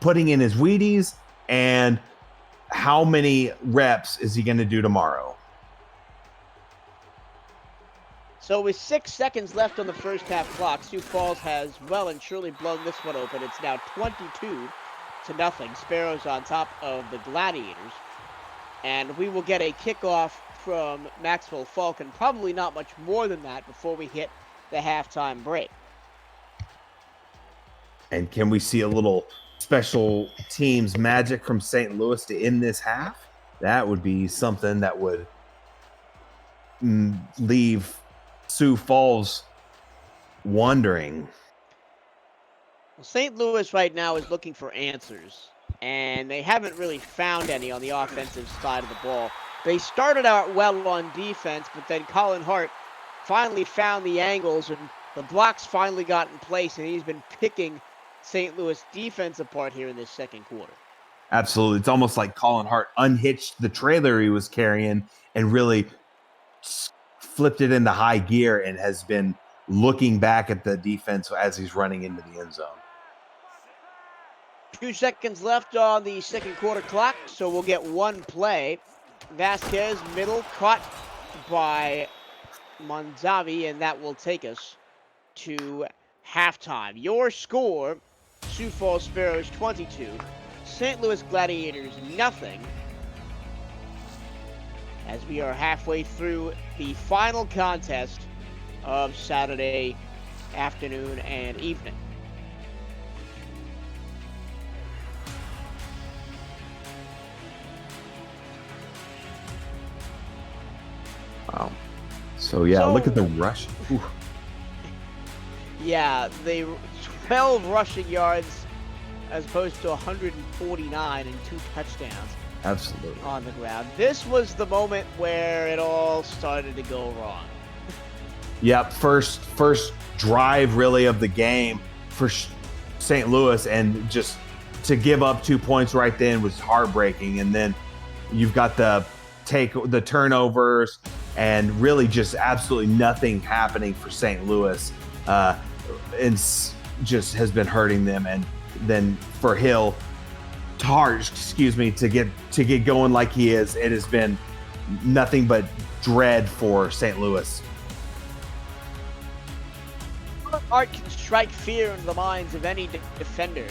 putting in his Wheaties, and how many reps is he going to do tomorrow? So with 6 seconds left on the first half clock, Sioux Falls has well and truly blown this one open. It's now 22-0. Sparrows on top of the Gladiators. And we will get a kickoff from Maxwell Falk, and probably not much more than that before we hit the halftime break. And can we see a little special teams magic from St. Louis to end this half? That would be something that would leave Sioux Falls wondering. Well, St. Louis right now is looking for answers, and they haven't really found any on the offensive side of the ball. They started out well on defense, but then Colin Hart finally found the angles, and the blocks finally got in place, and he's been picking St. Louis defense apart here in this second quarter. Absolutely. It's almost like Colin Hart unhitched the trailer he was carrying and really flipped it into high gear, and has been looking back at the defense as he's running into the end zone. 2 seconds left on the second quarter clock, so we'll get one play. Vasquez, middle, caught by Monzavi, and that will take us to halftime. Your score, Sioux Falls Sparrows 22, St. Louis Gladiators nothing. As we are halfway through the final contest of Saturday afternoon and evening. Wow. So, look at the rush. Ooh. Yeah, they 12 rushing yards as opposed to 149 and 2 touchdowns. Absolutely. On the ground. This was the moment where it all started to go wrong. Yep, first drive really of the game for St. Louis, and just to give up 2 points right then was heartbreaking. And then you've got the turnovers, and really just absolutely nothing happening for St. Louis. And just has been hurting them. And then for Hill, to get going like he is, it has been nothing but dread for St. Louis. Art can strike fear into the minds of any defender.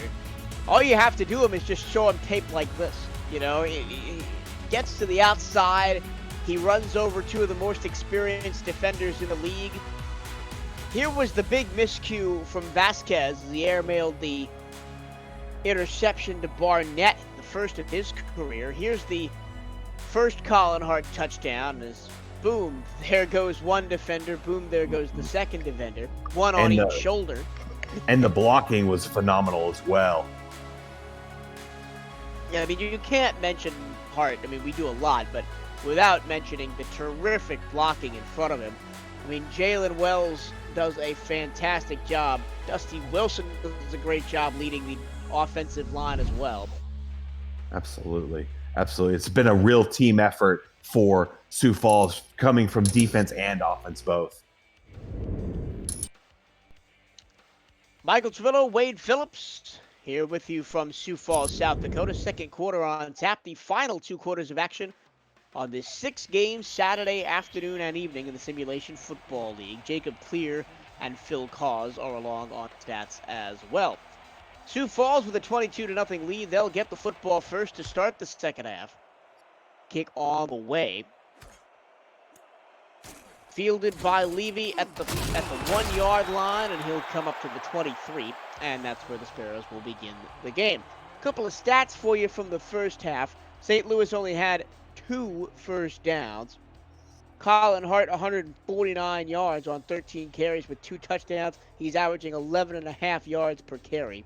All you have to do him is just show him tape like this. You know, he gets to the outside. He runs over two of the most experienced defenders in the league. Here was the big miscue from Vasquez as he airmailed the interception to Barnett, the first of his career. Here's the first Colin Hart touchdown. As boom, there goes one defender. Boom, there goes the second defender. One on each shoulder. And the blocking was phenomenal as well. Yeah, I mean, you can't mention Hart. I mean, we do a lot, but without mentioning the terrific blocking in front of him. I mean, Jalen Wells does a fantastic job. Dusty Wilson does a great job leading the offensive line as well. Absolutely. It's been a real team effort for Sioux Falls, coming from defense and offense both. Michael Trillo, Wade Phillips, here with you from Sioux Falls, South Dakota. Second quarter on tap. The final 2 quarters of action on this 6-game Saturday afternoon and evening in the Simulation Football League. Jacob Clear and Phil Cause are along on stats as well. Sioux Falls with a 22-0 lead. They'll get the football first to start the second half. Kick on the way. Fielded by Levy at the 1-yard line, and he'll come up to the 23, and that's where the Sparrows will begin the game. A couple of stats for you from the first half. St. Louis only had 2 first downs. Colin Hart, 149 yards on 13 carries with 2 touchdowns. He's averaging 11.5 yards per carry.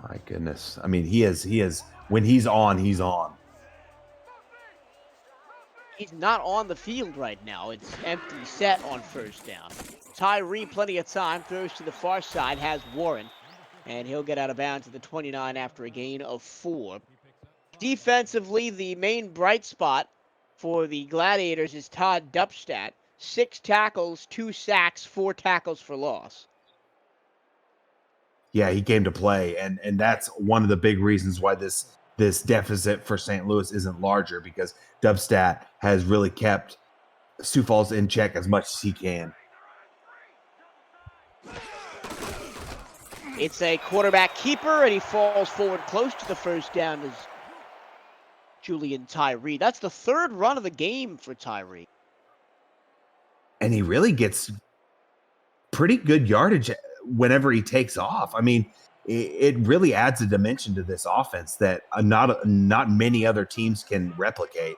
My goodness. I mean, he is when he's on, he's on. He's not on the field right now. It's empty set on first down. Tyree, plenty of time, throws to the far side, has Warren, and he'll get out of bounds at the 29 after a gain of 4. Defensively, the main bright spot for the Gladiators is Todd Dubstat. 6 tackles, 2 sacks, 4 tackles for loss. Yeah, he came to play, and that's one of the big reasons why this deficit for St. Louis isn't larger, because Dubstat has really kept Sioux Falls in check as much as he can. It's a quarterback keeper, and he falls forward close to the first down as Julian Tyree. That's the 3rd run of the game for Tyree. And he really gets pretty good yardage whenever he takes off. I mean, it really adds a dimension to this offense that not many other teams can replicate.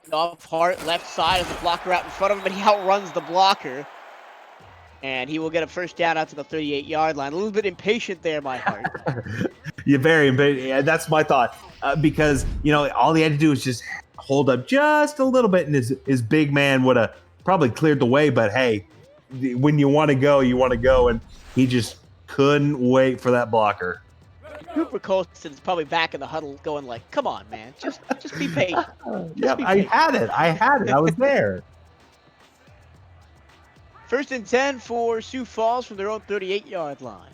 And off Hart, left side of the blocker out in front of him, but he outruns the blocker. And he will get a first down out to the 38-yard line. A little bit impatient there, my Hart. You're very impatient. Yeah, that's my thought. Because, all he had to do was just hold up just a little bit, and his big man would have probably cleared the way. But, hey, when you want to go, you want to go. And he just couldn't wait for that blocker. Cooper Colston's probably back in the huddle going like, come on, man. Just be patient. Yep, I had it. I was there. 1st and 10 for Sioux Falls from their own 38-yard line.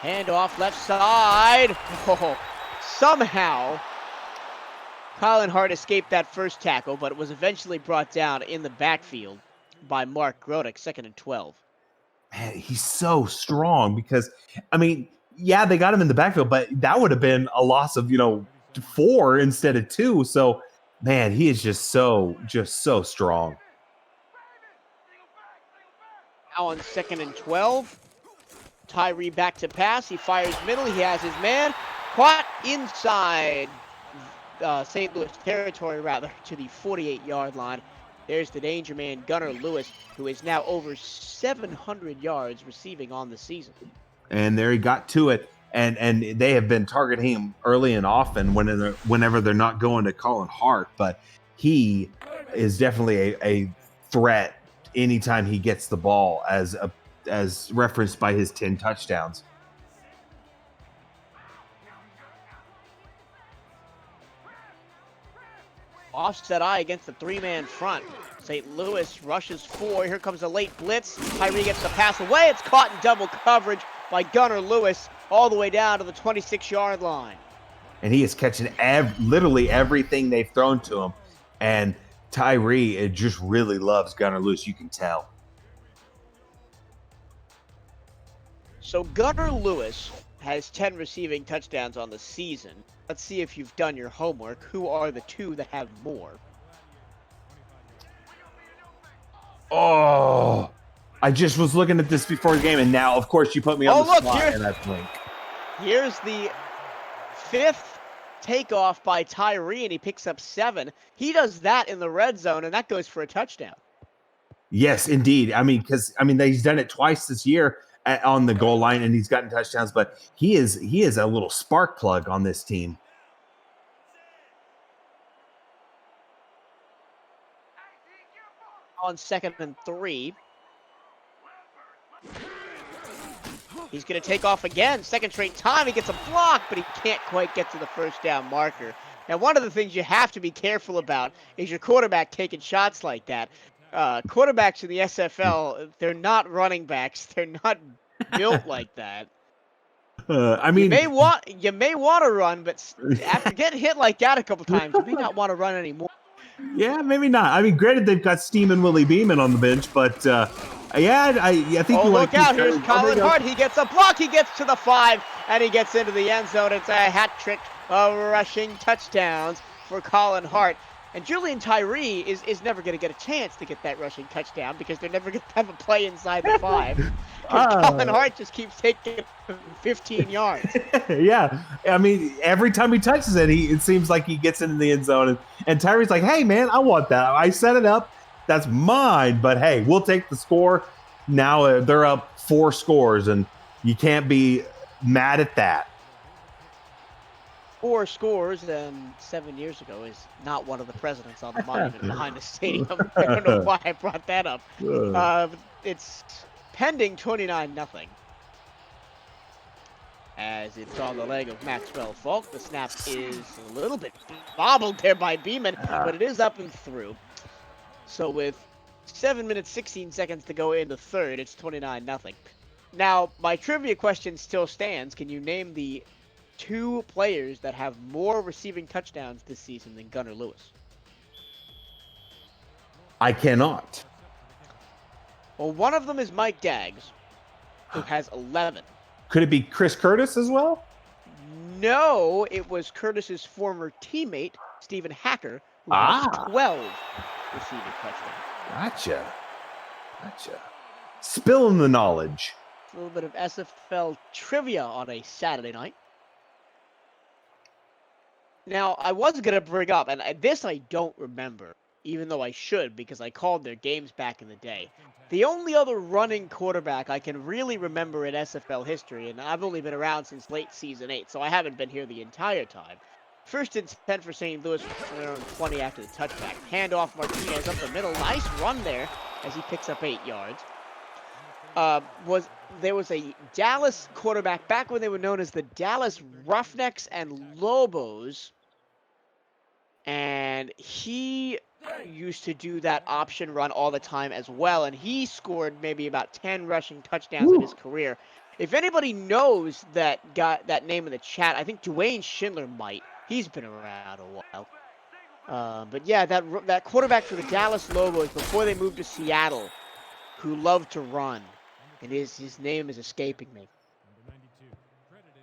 Handoff left side. Oh, somehow, Colin Hart escaped that first tackle, but it was eventually brought down in the backfield by Mark Grodick, 2nd and 12. Man, he's so strong because, yeah, they got him in the backfield, but that would have been a loss of, 4 instead of 2. So, man, he is just so strong. Now on 2nd and 12. Tyree back to pass. He fires middle. He has his man caught inside St. Louis territory, to the 48-yard line. There's the danger man, Gunnar Lewis, who is now over 700 yards receiving on the season. And there he got to it. And they have been targeting him early and often whenever they're not going to Colin Hart. But he is definitely a threat anytime he gets the ball as as referenced by his 10 touchdowns. Offset eye against the three-man front. St. Louis rushes 4. Here comes a late blitz. Tyree gets the pass away. It's caught in double coverage by Gunnar Lewis all the way down to the 26-yard line. And he is catching literally everything they've thrown to him. And Tyree just really loves Gunnar Lewis, you can tell. So Gunnar Lewis has 10 receiving touchdowns on the season. Let's see if you've done your homework. Who are the two that have more? Oh, I just was looking at this before the game, and now, of course, you put me on the spot, and I blink. Here's the 5th takeoff by Tyree, and he picks up 7. He does that in the red zone, and that goes for a touchdown. Yes, indeed. He's done it twice this year on the goal line, and he's gotten touchdowns, but he is a little spark plug on this team. On 2nd and 3. He's going to take off again. Second straight time. He gets a block, but he can't quite get to the first down marker. Now, one of the things you have to be careful about is your quarterback taking shots like that. Quarterbacks in the SFL, they're not running backs. They're not built like that. You may want to run, but after getting hit like that a couple times, you may not want to run anymore. Yeah, maybe not. I mean, granted, they've got Steeman Willie Beeman on the bench, but I think. Oh, look out! Here's Colin Hart. He gets a block. He gets to the 5, and he gets into the end zone. It's a hat trick of rushing touchdowns for Colin Hart. And Julian Tyree is never going to get a chance to get that rushing touchdown because they're never going to have a play inside the 5. Colin Hart just keeps taking 15 yards. Yeah. I mean, every time he touches it, it seems like he gets into the end zone. And Tyree's like, hey, man, I want that. I set it up. That's mine. But, hey, we'll take the score. Now they're up 4 scores, and you can't be mad at that. 4 scores, and 7 years ago is not one of the presidents on the monument behind the stadium. I don't know why I brought that up. It's pending 29-0. As it's on the leg of Maxwell Falk. The snap is a little bit bobbled there by Beeman, but it is up and through. So with 7 minutes, 16 seconds to go in the third, it's 29-0. Now, my trivia question still stands. Can you name the 2 players that have more receiving touchdowns this season than Gunnar Lewis? I cannot. Well, one of them is Mike Daggs, who has 11. Could it be Chris Curtis as well? No, it was Curtis's former teammate, Stephen Hacker, who has 12 receiving touchdowns. Gotcha. Spilling the knowledge. A little bit of SFL trivia on a Saturday night. Now, I was going to bring up, and this I don't remember, even though I should, because I called their games back in the day. The only other running quarterback I can really remember in SFL history, and I've only been around since late Season 8, so I haven't been here the entire time. First and 10 for St. Louis, around 20 after the touchback. Handoff Martinez up the middle. Nice run there as he picks up 8 yards. There was a Dallas quarterback back when they were known as the Dallas Roughnecks and Lobos. And he used to do that option run all the time as well. And he scored maybe about 10 rushing touchdowns in his career. If anybody knows that name in the chat, I think Dwayne Schindler might. He's been around a while. But yeah, that quarterback for the Dallas Lobos before they moved to Seattle, who loved to run. And his name is escaping me.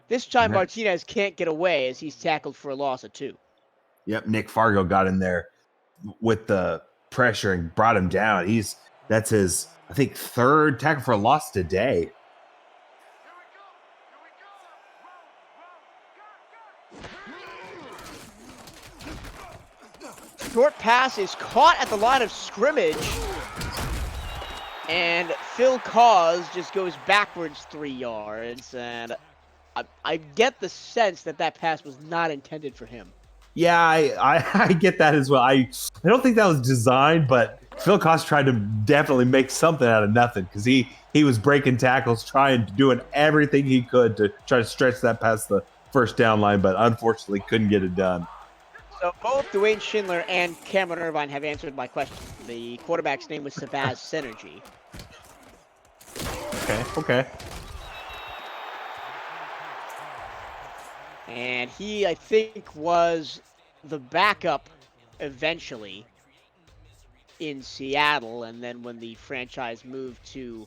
This time Martinez can't get away as he's tackled for a loss of 2. Yep, Nick Fargo got in there with the pressure and brought him down. That's his, I think, 3rd tackle for a loss today. Short pass is caught at the line of scrimmage. And Phil Cause just goes backwards 3 yards. And I get the sense that pass was not intended for him. Yeah, I get that as well. I don't think that was designed, but Phil Koss tried to definitely make something out of nothing because he was breaking tackles, trying to doing everything he could to try to stretch that past the first down line, but unfortunately couldn't get it done. So both Dwayne Schindler and Cameron Irvine have answered my question. The quarterback's name was Sabaz Synergy. Okay. And he, I think, was the backup eventually in Seattle. And then when the franchise moved to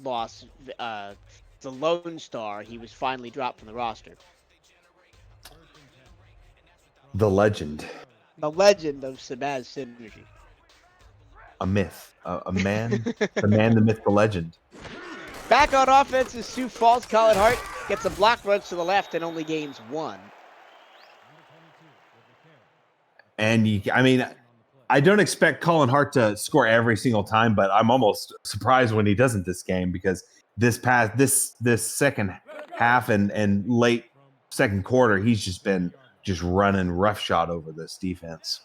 the Lone Star, he was finally dropped from the roster. The legend. The legend of Sabaz Synergy. A myth. A man. The man, the myth, the legend. Back on offense is Sioux Falls. Colin Hart gets a block, runs to the left, and only gains one. And I don't expect Colin Hart to score every single time, but I'm almost surprised when he doesn't this game because this second half and late second quarter, he's just been running roughshod over this defense.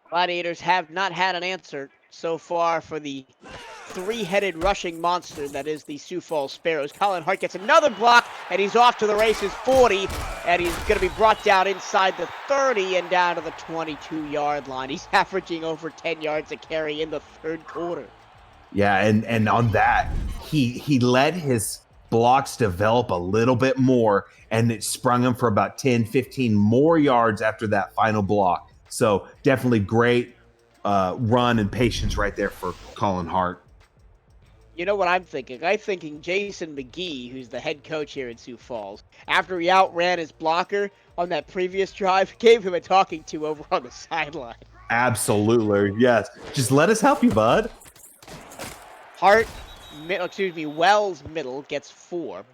Gladiators have not had an answer so far for the three-headed rushing monster that is the Sioux Falls Sparrows. Colin Hart gets another block, and he's off to the races 40, and he's going to be brought down inside the 30 and down to the 22-yard line. He's averaging over 10 yards a carry in the third quarter. Yeah, and on that, he let his blocks develop a little bit more, and it sprung him for about 10, 15 more yards after that final block. So definitely great run and patience right there for Colin Hart. You know what I'm thinking? I'm thinking Jason McGee, who's the head coach here in Sioux Falls, after he outran his blocker on that previous drive, gave him a talking to over on the sideline. Absolutely, yes. Just let us help you, bud. Wells middle gets 4.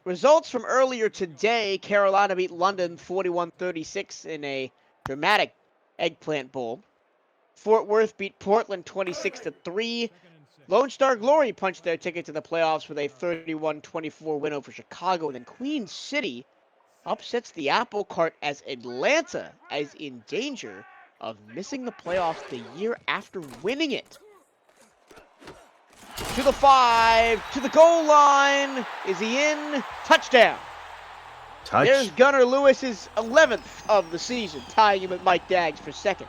Results from earlier today: Carolina beat London 41-36 in a dramatic eggplant bowl. Fort Worth beat Portland 26-3. Lone Star Glory punched their ticket to the playoffs with a 31-24 win over Chicago. And then Queen City upsets the apple cart as Atlanta is in danger of missing the playoffs the year after winning it. To the 5, to the goal line. Is he in? Touchdown. There's Gunnar Lewis's 11th of the season, tying him with Mike Daggs for second.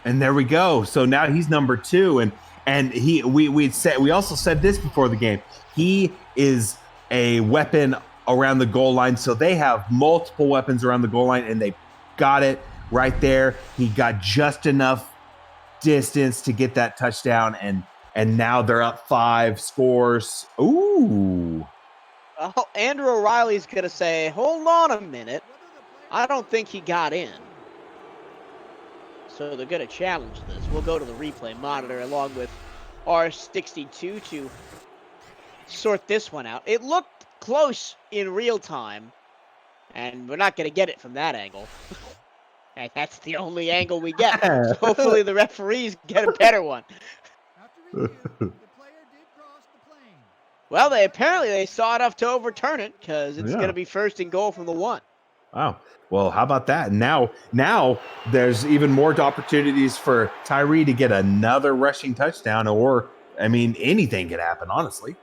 And there we go. So now he's number 2, and we also said this before the game. He is a weapon around the goal line. So they have multiple weapons around the goal line, and they got it right there. He got just enough distance to get that touchdown, and now they're up 5 scores. Ooh. Andrew O'Reilly's going to say, hold on a minute. I don't think he got in. So they're going to challenge this. We'll go to the replay monitor along with R62 to sort this one out. It looked close in real time, and we're not going to get it from that angle. And that's the only angle we get. So hopefully the referees get a better one. Well, they saw enough to overturn it because it's going to be first and goal from the 1. Wow. Well, how about that? Now there's even more opportunities for Tyree to get another rushing touchdown, or, anything could happen, honestly.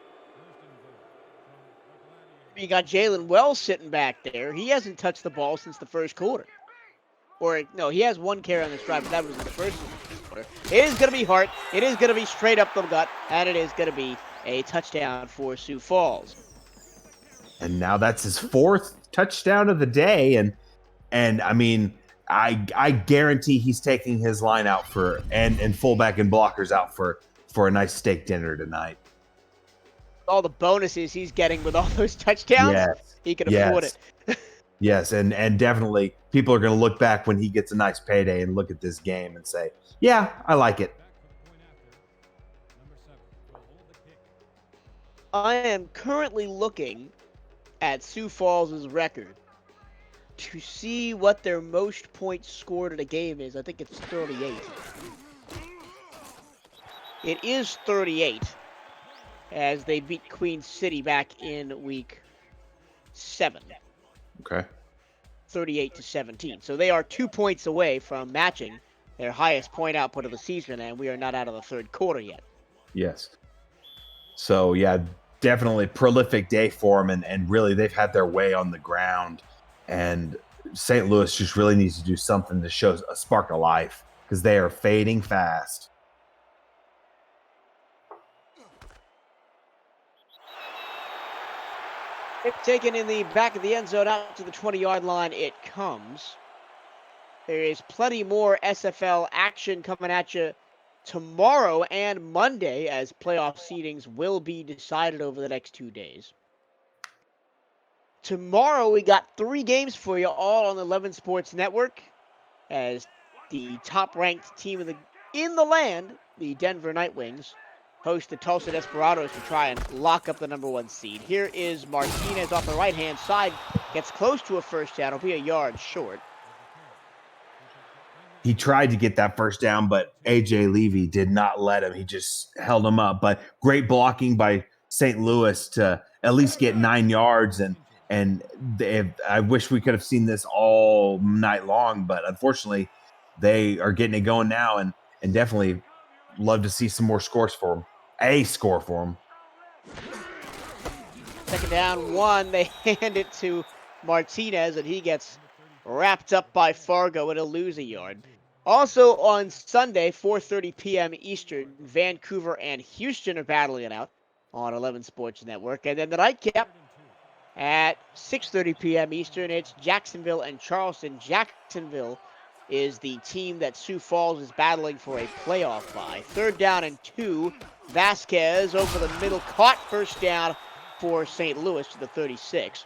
You got Jalen Wells sitting back there. He hasn't touched the ball since the first quarter. Or, no, he has 1 carry on this drive, but that was in the first quarter. It is going to be Hart. It is going to be straight up the gut, and it is going to be a touchdown for Sioux Falls. And now that's his 4th touchdown of the day, and I guarantee he's taking his line out and fullback and blockers out for a nice steak dinner tonight. All the bonuses he's getting with all those touchdowns, he can afford it. Yes, and definitely people are going to look back when he gets a nice payday and look at this game and say, yeah, I like it. I am currently looking at Sioux Falls' record to see what their most points scored in a game is. I think it's 38. It is 38, as they beat Queen City back in week 7. Okay. 38-17. So they are 2 points away from matching their highest point output of the season, and we are not out of the third quarter yet. Yes. So, yeah, definitely prolific day for them, and really they've had their way on the ground. And St. Louis just really needs to do something to show a spark of life because they are fading fast. Taken in the back of the end zone out to the 20-yard line, it comes. There is plenty more SFL action coming at you tomorrow and Monday, as playoff seedings will be decided over the next 2 days. Tomorrow, we got 3 games for you, all on the 11 Sports Network, as the top-ranked team in the land, the Denver Nightwings, host the Tulsa Desperados to try and lock up the #1 seed. Here is Martinez off the right-hand side, gets close to a first down. It'll be a yard short. He tried to get that first down, but A.J. Levy did not let him. He just held him up. But great blocking by St. Louis to at least get 9 yards. And I wish we could have seen this all night long, but unfortunately, they are getting it going now, and definitely love to see some more scores for them. A score for them. Second down, 1. They hand it to Martinez, and he gets wrapped up by Fargo, and he'll lose a yard. Also on Sunday, 4:30 p.m. Eastern, Vancouver and Houston are battling it out on 11 Sports Network. And then the nightcap at 6:30 p.m. Eastern, it's Jacksonville and Charleston. Jacksonville is the team that Sioux Falls is battling for a playoff bye. 3rd down and 2. Vasquez over the middle, caught first down for St. Louis to the 36.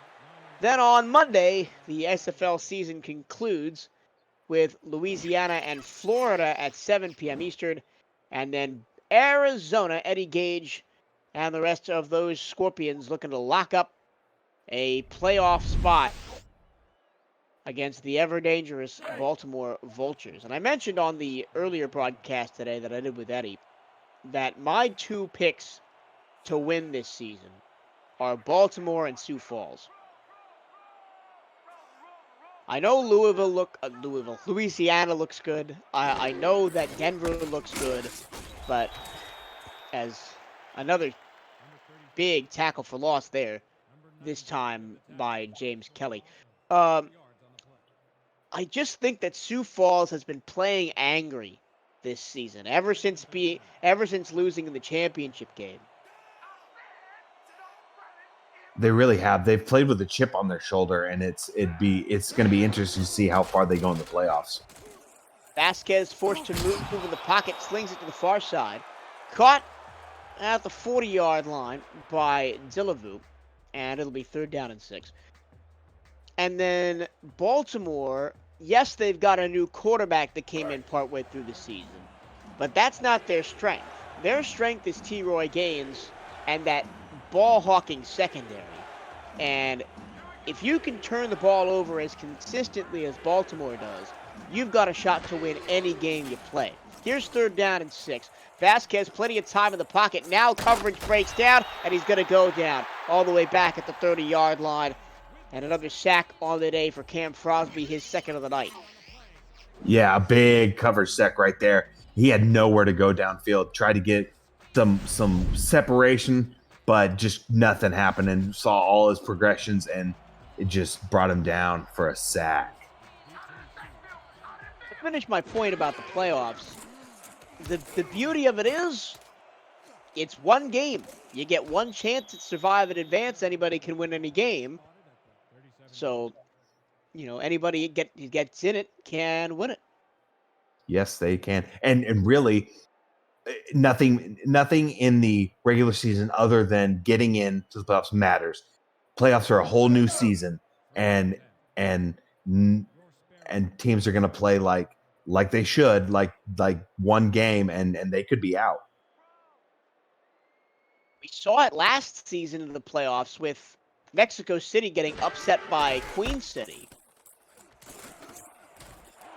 Then on Monday, the SFL season concludes with Louisiana and Florida at 7 p.m. Eastern, and then Arizona, Eddie Gage, and the rest of those Scorpions looking to lock up a playoff spot against the ever-dangerous Baltimore Vultures. And I mentioned on the earlier broadcast today that I did with Eddie that my 2 picks to win this season are Baltimore and Sioux Falls. I know Louisiana looks good. I know that Denver looks good, but as another big tackle for loss there, this time by James Kelly. I just think that Sioux Falls has been playing angry this season, ever since losing in the championship game. They really have. They've played with a chip on their shoulder, and it's going to be interesting to see how far they go in the playoffs. Vasquez forced to move in the pocket, slings it to the far side, caught at the 40-yard line by Dillavu, and it'll be 3rd down and 6. And then Baltimore, yes, they've got a new quarterback that came in partway through the season, but that's not their strength. Their strength is T. Roy Gaines and that ball-hawking secondary. And if you can turn the ball over as consistently as Baltimore does, you've got a shot to win any game you play. Here's 3rd down and 6. Vasquez, plenty of time in the pocket. Now coverage breaks down, and he's going to go down all the way back at the 30-yard line. And another sack on the day for Cam Frosby, his 2nd of the night. Yeah, a big coverage sack right there. He had nowhere to go downfield. Tried to get some separation, but just nothing happened, and saw all his progressions, and it just brought him down for a sack. To finish my point about the playoffs, the beauty of it is it's one game. You get one chance to survive and advance. Anybody can win any game. So, anybody gets in it can win it. Yes, they can. And really, nothing in the regular season other than getting into the playoffs matters. Playoffs are a whole new season, and teams are going to play like they should, like one game, and they could be out. We saw it last season in the playoffs with Mexico City getting upset by Queen City.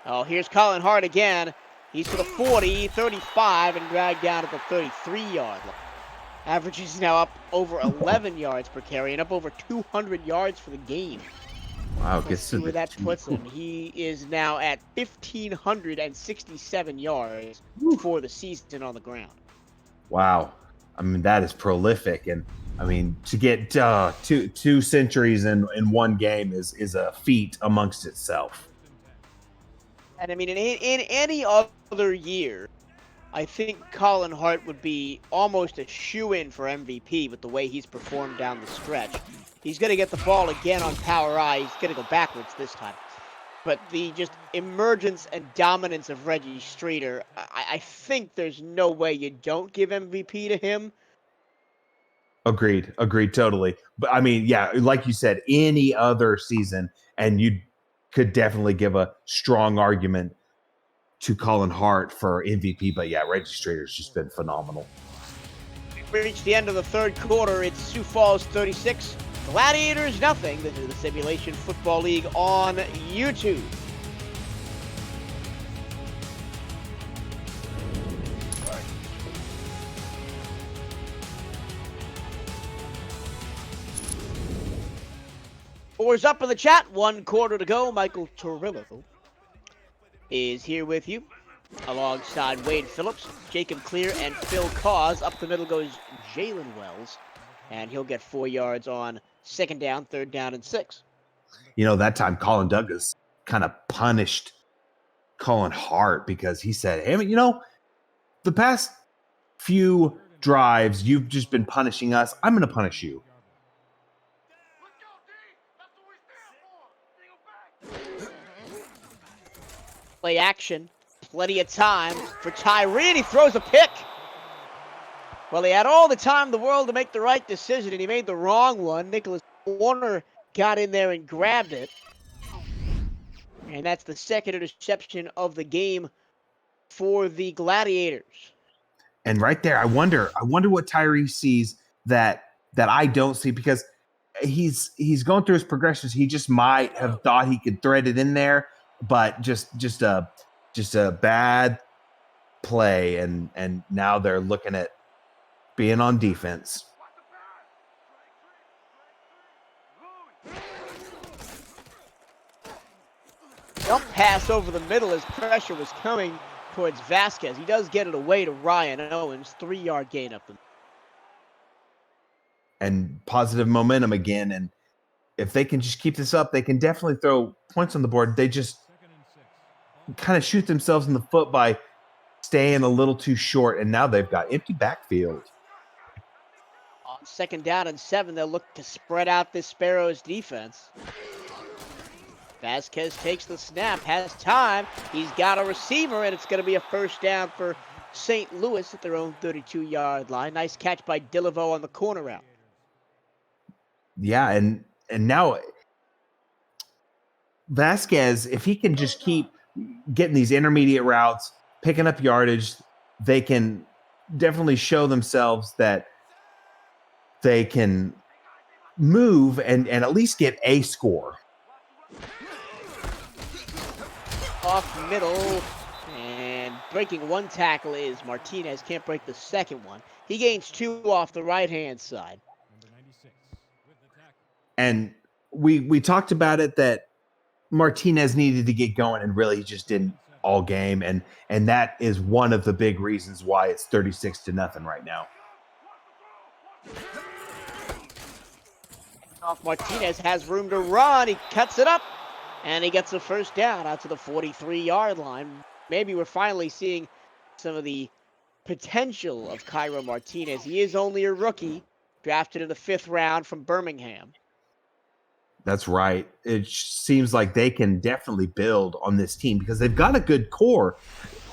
Oh, here's Colin Hart again. He's to the 40, 35, and dragged down at the 33-yard line. Average is now up over 11 yards per carry and up over 200 yards for the game. Wow, Let's gets to see where the that two. puts him. He is now at 1,567 yards for the season on the ground. Wow. I mean, that is prolific. And I mean, to get two centuries in one game is a feat amongst itself. And I mean, in any other year, I think Colin Hart would be almost a shoe-in for MVP with the way he's performed down the stretch. He's going to get the ball again on power I. He's going to go backwards this time. But the just emergence and dominance of Reggie Streeter, I think there's no way you don't give MVP to him. Agreed totally. But I mean, yeah, like you said, any other season, and you could definitely give a strong argument to Colin Hart for MVP. But yeah, Reggie Strader's just been phenomenal. We reached the end of the third quarter. It's Sioux Falls 36, Gladiators nothing. This is the Simulation Football League on YouTube. Four's up in the chat. 1 quarter to go. Michael Torillo is here with you, alongside Wade Phillips, Jacob Clear, and Phil Cause. Up the middle goes Jalen Wells, and he'll get 4 yards on second down, third down, and 6. You know, that time Colin Douglas kind of punished Colin Hart because he said, hey, you know, the past few drives, you've just been punishing us. I'm going to punish you. Play action. Plenty of time for Tyree, and he throws a pick. Well, he had all the time in the world to make the right decision, and he made the wrong one. Nicholas Warner got in there and grabbed it. And that's the second interception of the game for the Gladiators. And right there, I wonder what Tyree sees that I don't see, because he's going through his progressions. He just might have thought he could thread it in there, but just a bad play, and now they're looking at being on defense. Jump pass over the middle as pressure was coming towards Vasquez. He does get it away to Ryan Owens. 3-yard gain up the middle. And positive momentum again. And if they can just keep this up, they can definitely throw points on the board. They just kind of shoot themselves in the foot by staying a little too short. And now they've got empty backfield. On second down and 7, they'll look to spread out this Sparrows defense. Vasquez takes the snap, has time. He's got a receiver, and it's going to be a first down for St. Louis at their own 32-yard line. Nice catch by Dilivo on the corner route. Yeah, and now Vasquez, if he can just keep getting these intermediate routes, picking up yardage, they can definitely show themselves that they can move and at least get a score. Off middle, and breaking one tackle is Martinez. Can't break the second one. He gains 2 off the right-hand side. And we talked about it that Martinez needed to get going, and really just didn't all game. And that is one of the big reasons why it's 36-0 right now. Martinez has room to run. He cuts it up, and he gets a first down out to the 43-yard line. Maybe we're finally seeing some of the potential of Cairo Martinez. He is only a rookie, drafted in the 5th round from Birmingham. That's right. It seems like they can definitely build on this team because they've got a good core.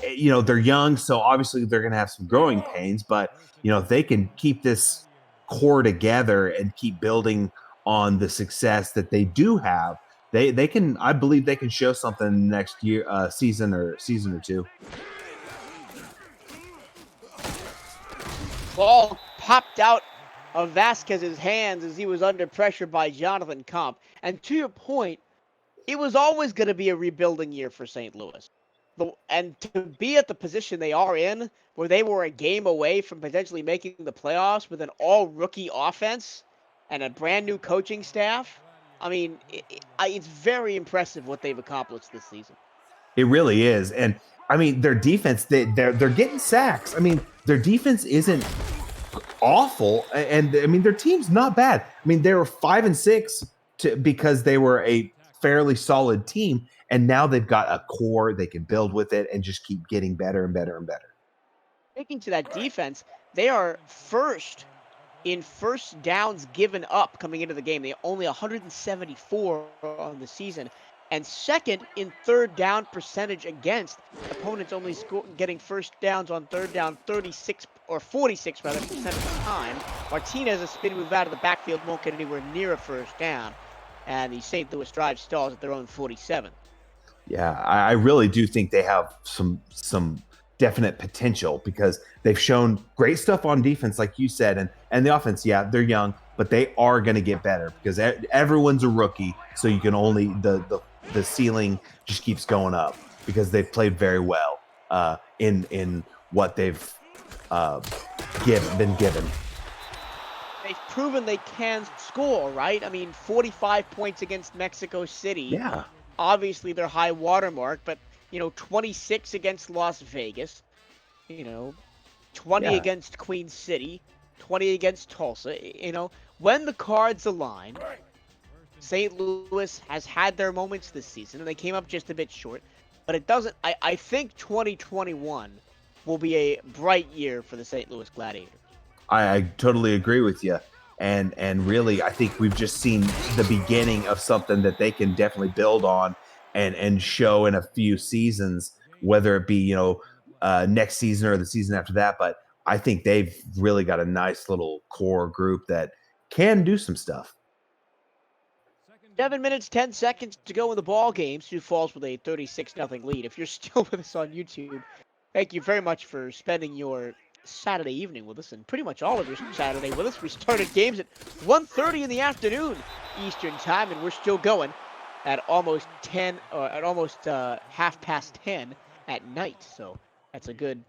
You know, they're young, so obviously they're going to have some growing pains, but, you know, if they can keep this core together and keep building on the success that they do have, they can, I believe they can show something next year, season or two. Ball popped out of Vasquez's hands as he was under pressure by Jonathan Comp. And to your point, it was always going to be a rebuilding year for St. Louis. And to be at the position they are in, where they were a game away from potentially making the playoffs with an all-rookie offense and a brand-new coaching staff, I mean, it's very impressive what they've accomplished this season. It really is. And I mean, their defense, they're getting sacks. I mean, their defense isn't awful. And I mean, their team's not bad. I mean, they were 5-6 because they were a fairly solid team. And now they've got a core, they can build with it and just keep getting better and better and better. Speaking to that defense, they are first in first downs given up coming into the game. They only 174 on the season, and second in third down percentage against. Opponents only getting first downs on third down 36 or 46 rather percent of the time. Martinez, a spin move out of the backfield, won't get anywhere near a first down, and the St. Louis drive stalls at their own 47. Yeah, I really do think they have some definite potential because they've shown great stuff on defense, like you said, and the offense. Yeah, they're young, but they are going to get better because everyone's a rookie. So you can only the ceiling just keeps going up because they've played very well in what they've been given. They've proven they can score, right? I mean, 45 points against Mexico City. Yeah. Obviously their high watermark, but 26 against Las Vegas, 20 against Queen City, 20 against Tulsa. When the cards align, St. Louis has had their moments this season, and they came up just a bit short. But it doesn't. I think 2021 will be a bright year for the St. Louis Gladiators. I totally agree with you. And really, I think we've just seen the beginning of something that they can definitely build on and show in a few seasons, whether it be, next season or the season after that. But I think they've really got a nice little core group that can do some stuff. 7 minutes, 10 seconds to go in the ball game. Sioux Falls with a 36-0 lead. If you're still with us on YouTube, thank you very much for spending your Saturday evening with us, and pretty much all of your Saturday with us. We started games at 1:30 in the afternoon Eastern time, and we're still going at almost 10 or at almost 10:30 at night. So that's a good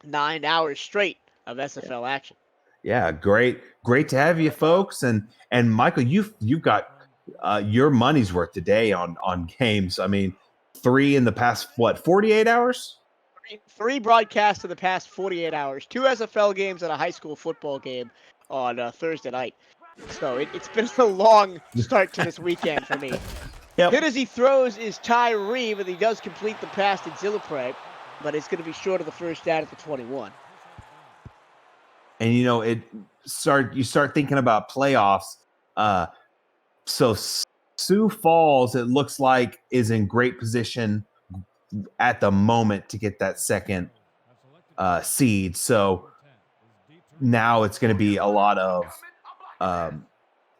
9 hours straight of SFL action. Yeah, great to have you folks. And Michael, you've got your money's worth today on games. I mean, 3 in the past 48 hours? 3 broadcasts in the past 48 hours. 2 SFL games and a high school football game on Thursday night. So it's been a long start to this weekend for me. Yep. Hit as he throws is Tyree, but he does complete the pass to Zillipre, but it's going to be short of the first down at the 21. And you start thinking about playoffs. So Sioux Falls, it looks like, is in great position at the moment to get that second seed. So now it's going to be a lot of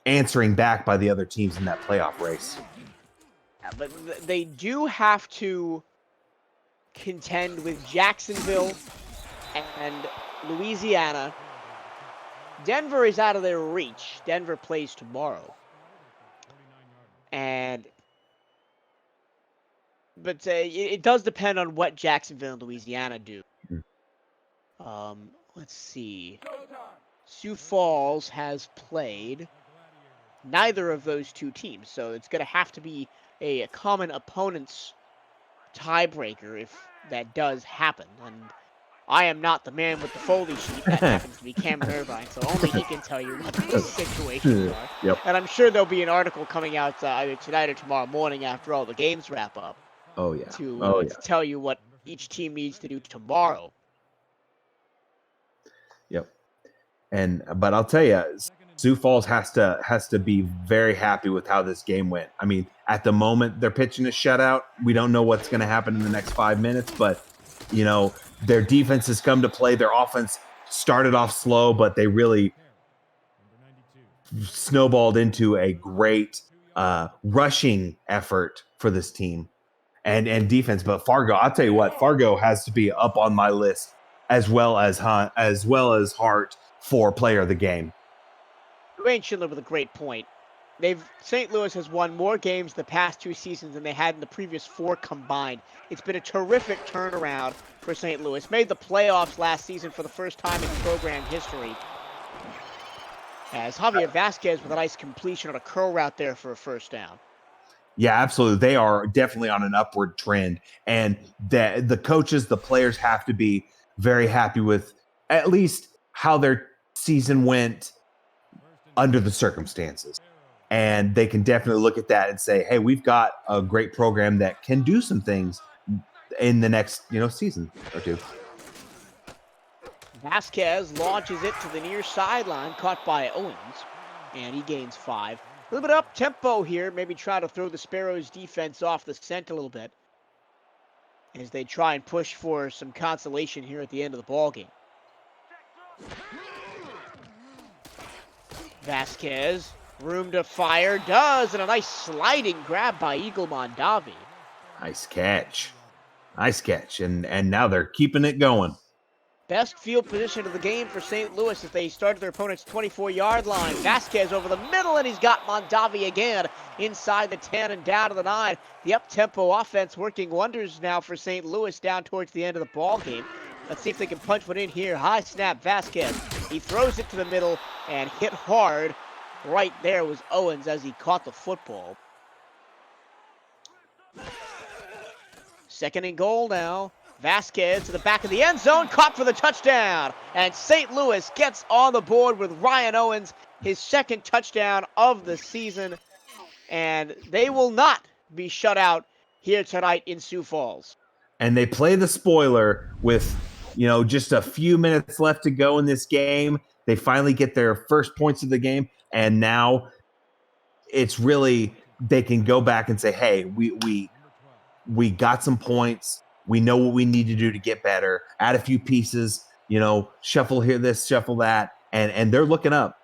answering back by the other teams in that playoff race. Yeah, but they do have to contend with Jacksonville and Louisiana. Denver is out of their reach. Denver plays tomorrow. But it does depend on what Jacksonville and Louisiana do. Let's see. Sioux Falls has played neither of those two teams, so it's going to have to be a common opponent's tiebreaker if that does happen. And I am not the man with the Foley sheet. That happens to be Cameron Irvine, so only he can tell you what the situations are. Yep. And I'm sure there'll be an article coming out either tonight or tomorrow morning after all the games wrap up. Oh, yeah. To tell you what each team needs to do tomorrow. Yep. But I'll tell you, Sioux Falls has to be very happy with how this game went. I mean, at the moment, they're pitching a shutout. We don't know what's going to happen in the next 5 minutes, but, their defense has come to play. Their offense started off slow, but they really snowballed into a great rushing effort for this team and defense. But Fargo, I'll tell you what, Fargo has to be up on my list as well as Hart for player of the game. Dwayne Schindler with a great point. St. Louis has won more games the past 2 seasons than they had in the previous 4 combined. It's been a terrific turnaround for St. Louis. Made the playoffs last season for the first time in program history. As Javier Vasquez with a nice completion on a curl route there for a first down. Yeah, absolutely. They are definitely on an upward trend. And the coaches, the players have to be very happy with at least how their season went under the circumstances. And they can definitely look at that and say, hey, we've got a great program that can do some things in the next, season or two. Vasquez launches it to the near sideline, caught by Owens, and he gains 5. A little bit up tempo here, maybe try to throw the Sparrows defense off the scent a little bit as they try and push for some consolation here at the end of the ball game. Vasquez, room to fire, does, and a nice sliding grab by Eagle Mondavi. Nice catch. And now they're keeping it going. Best field position of the game for St. Louis as they started their opponent's 24-yard line. Vasquez over the middle, and he's got Mondavi again inside the 10 and down to the 9. The up-tempo offense working wonders now for St. Louis down towards the end of the ball game. Let's see if they can punch one in here. High snap, Vasquez. He throws it to the middle and hit hard. Right there was Owens as he caught the football. 2nd and goal now. Vasquez to the back of the end zone, caught for the touchdown. And St. Louis gets on the board with Ryan Owens, his 2nd touchdown of the season. And they will not be shut out here tonight in Sioux Falls. And they play the spoiler with, just a few minutes left to go in this game. They finally get their first points of the game. And now it's really, they can go back and say, hey, we got some points. We know what we need to do to get better. Add a few pieces, shuffle here, this, shuffle that, and they're looking up.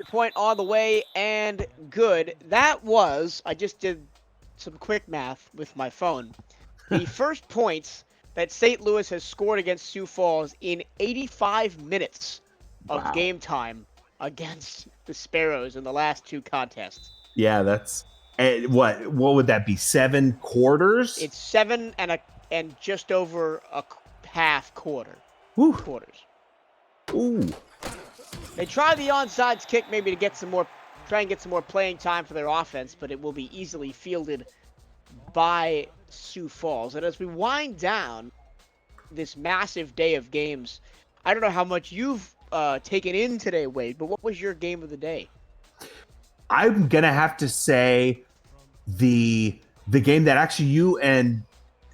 Point on the way and good. That was, I just did some quick math with my phone. The first points that St. Louis has scored against Sioux Falls in 85 minutes of game time against the Sparrows in the last 2 contests. Yeah, that's what would that be? 7 quarters? It's 7 and just over a half quarter. Woo. Quarters. Ooh. They try the onside kick maybe to get some more playing time for their offense, but it will be easily fielded by Sioux Falls. And as we wind down this massive day of games, I don't know how much you've taken in today, Wade, but what was your game of the day? I'm gonna have to say the game that actually you and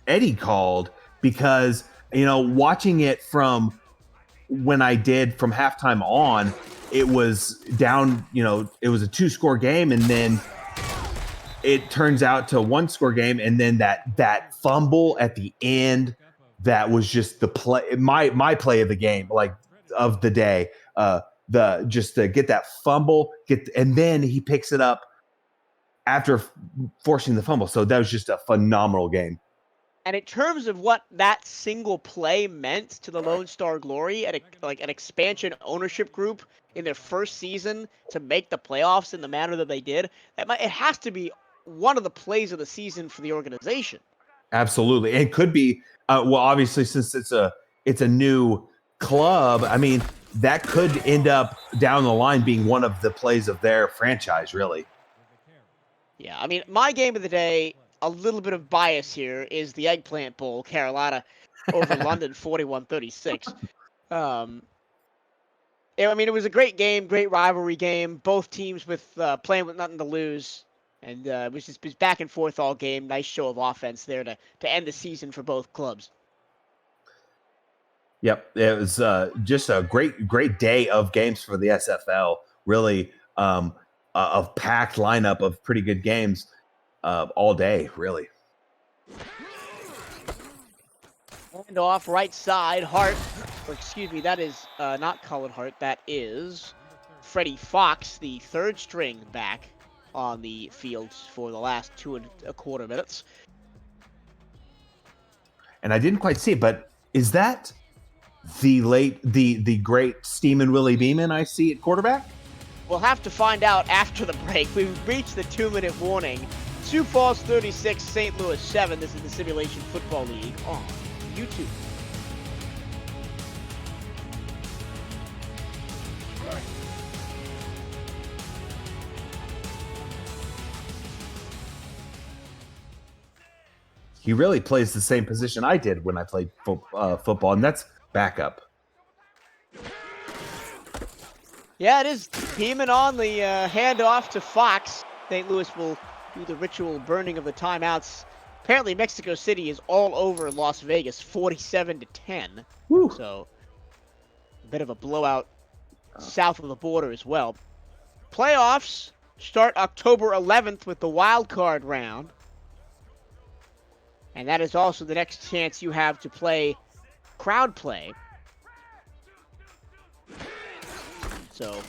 Eddie called, because watching it from when I did from halftime on, it was down, it was a 2-score game, and then it turns out to a 1-score game, and then that fumble at the end, that was just the play, my play of the game, like of the day. Just to get that fumble, and then he picks it up after forcing the fumble. So that was just a phenomenal game. And in terms of what that single play meant to the Lone Star Glory at an expansion ownership group in their first season to make the playoffs in the manner that they did, it has to be one of the plays of the season for the organization. Absolutely. It could be, obviously, since it's a new club, I mean, that could end up down the line being one of the plays of their franchise, really. Yeah, I mean, my game of the day, a little bit of bias here, is the Eggplant Bowl, Carolina over London 41-36. I mean, it was a great game, great rivalry game. Both teams with playing with nothing to lose. And it was back and forth all game. Nice show of offense there to end the season for both clubs. Yep, it was just a great day of games for the SFL. Really, a packed lineup of pretty good games all day, really. And off right side, Hart, or excuse me, that is not Cullen Hart. That is Freddie Fox, the 3rd string back on the field for the last 2.25 minutes. And I didn't quite see it, but is that the great Steamin' Willie Beeman I see at quarterback? We'll have to find out after the break. We've reached the 2-minute warning. Sioux Falls 36, St. Louis 7. This is the Simulation Football League on YouTube. He really plays the same position I did when I played football, and that's backup. Yeah, it is. Beaming on the handoff to Fox. St. Louis will do the ritual burning of the timeouts. Apparently, Mexico City is all over Las Vegas, 47-10. Woo. So, a bit of a blowout south of the border as well. Playoffs start October 11th with the wild card round. And that is also the next chance you have to play crowd play. So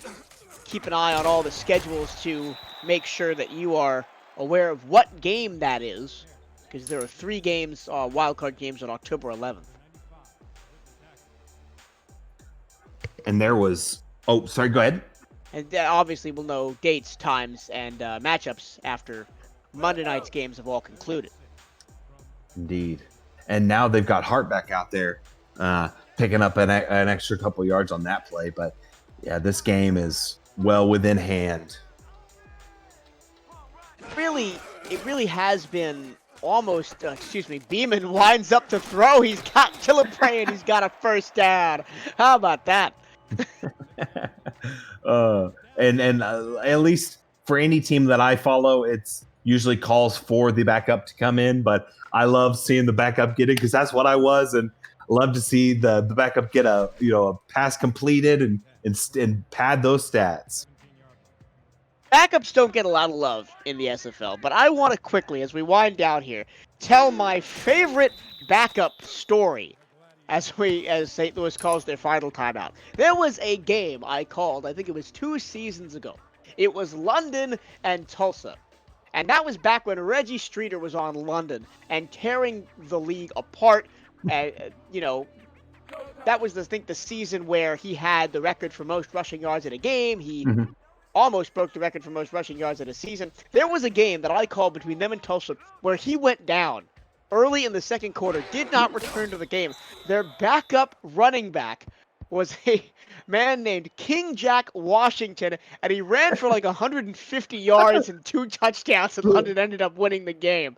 keep an eye on all the schedules to make sure that you are aware of what game that is, because there are 3 games, wildcard games on October 11th. And there was... Oh, sorry, go ahead. And obviously we'll know dates, times, and matchups after Monday night's games have all concluded. Indeed. And now they've got Hart back out there, picking up an extra couple yards on that play. But, yeah, this game is well within hand. It really has been almost, Beeman winds up to throw. He's got Gillespie and he's got a first down. How about that? And at least for any team that I follow, it's usually calls for the backup to come in, but I love seeing the backup get in because that's what I was, and love to see the backup get a pass completed and pad those stats. Backups don't get a lot of love in the SFL, but I want to quickly, as we wind down here, tell my favorite backup story as St. Louis calls their final timeout. There was a game I called, I think it was 2 seasons ago. It was London and Tulsa. And that was back when Reggie Streeter was on London and tearing the league apart. That was, I think, the season where he had the record for most rushing yards in a game. He almost broke the record for most rushing yards in a season. There was a game that I called between them and Tulsa where he went down early in the second quarter, did not return to the game. Their backup running back was a man named King Jack Washington, and he ran for like 150 yards and 2 touchdowns, and London ended up winning the game.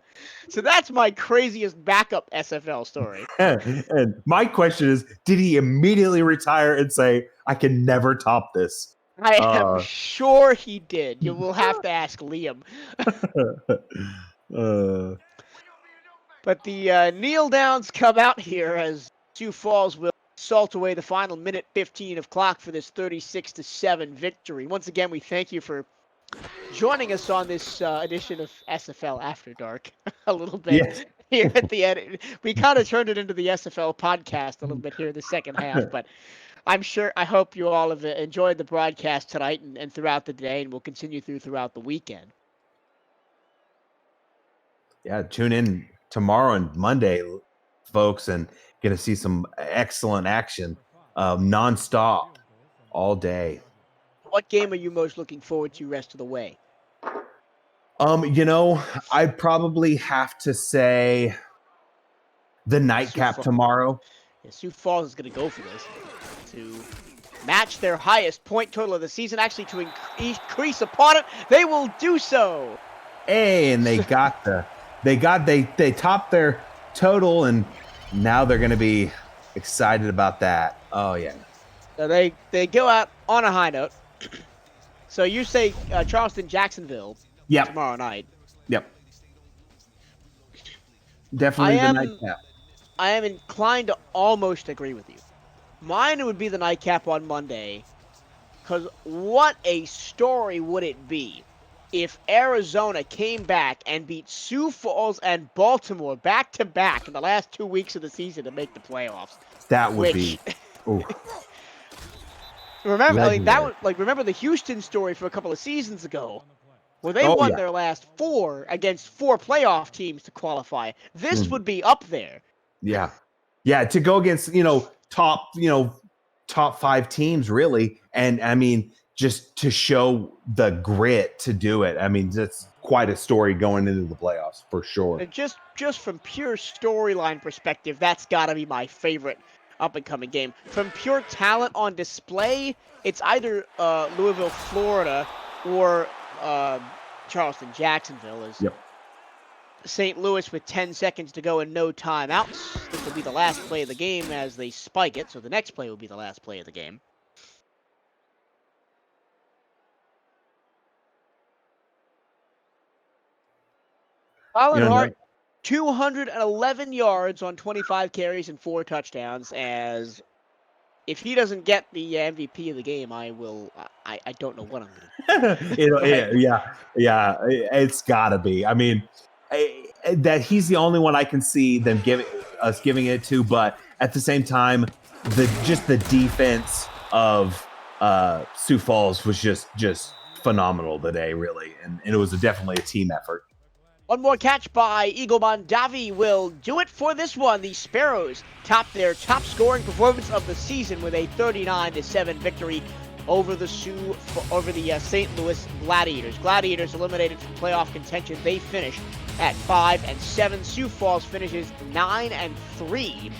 So that's my craziest backup SFL story. And my question is, did he immediately retire and say, I can never top this? I am sure he did. You will have to ask Liam. But the kneel downs come out here as Sioux Falls will salt away the final minute 15 of clock for this 36-7 victory. Once again, we thank you for joining us on this edition of SFL After Dark a little bit here at the end. We kind of turned it into the SFL podcast a little bit here in the second half, but I hope you all have enjoyed the broadcast tonight and throughout the day, and will continue throughout the weekend. Yeah, tune in tomorrow and Monday, folks, and going to see some excellent action, nonstop, all day. What game are you most looking forward to rest of the way? I'd probably have to say the nightcap tomorrow. Yeah, Sioux Falls is going to go for this to match their highest point total of the season, actually to increase upon it. They will do so. Hey, and they topped their total, and now they're going to be excited about that. Oh, yeah. So they go out on a high note. So you say Charleston, Jacksonville tomorrow night. Yep. Definitely the nightcap. I am inclined to almost agree with you. Mine would be the nightcap on Monday, because what a story would it be if Arizona came back and beat Sioux Falls and Baltimore back-to-back in the last 2 weeks of the season to make the playoffs. That would be... Remember the Houston story from a couple of seasons ago, where they won their last 4 against 4 playoff teams to qualify. This would be up there. Yeah. Yeah, to go against, top 5 teams, really. And, I mean, just to show the grit to do it. I mean, that's quite a story going into the playoffs for sure. And just from pure storyline perspective, that's got to be my favorite up-and-coming game. From pure talent on display, it's either Louisville, Florida, or Charleston, Jacksonville. Yep. St. Louis with 10 seconds to go and no timeouts. This will be the last play of the game as they spike it, so the next play will be the last play of the game. Colin Hart, 211 yards on 25 carries and 4 touchdowns. As if he doesn't get the MVP of the game, I don't know what I'm going to do. Yeah, it's got to be. I mean, that he's the only one I can see them giving it to, but at the same time, the defense of Sioux Falls was just phenomenal today, really, and it was definitely a team effort. One more catch by Eagle Mondavi will do it for this one. The Sparrows top their top scoring performance of the season with a 39-7 victory over the St. Louis Gladiators. Gladiators eliminated from playoff contention. They finished at 5-7. Sioux Falls finishes 9-3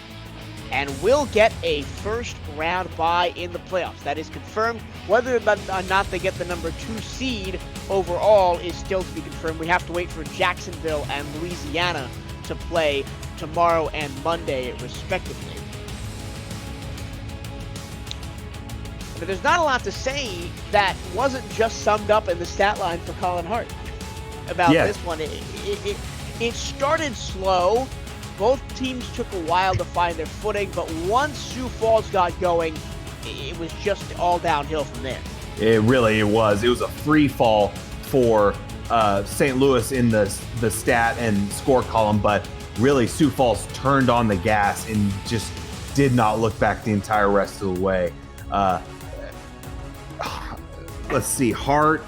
and will get a first round bye in the playoffs. That is confirmed. Whether or not they get the number 2 seed overall is still to be confirmed. We have to wait for Jacksonville and Louisiana to play tomorrow and Monday, respectively. But there's not a lot to say that wasn't just summed up in the stat line for Colin Hart about this one. It started slow. Both teams took a while to find their footing, but once Sioux Falls got going, it was just all downhill from there. It was. It was a free fall for St. Louis in the stat and score column, but really Sioux Falls turned on the gas and just did not look back the entire rest of the way. Let's see, Hart,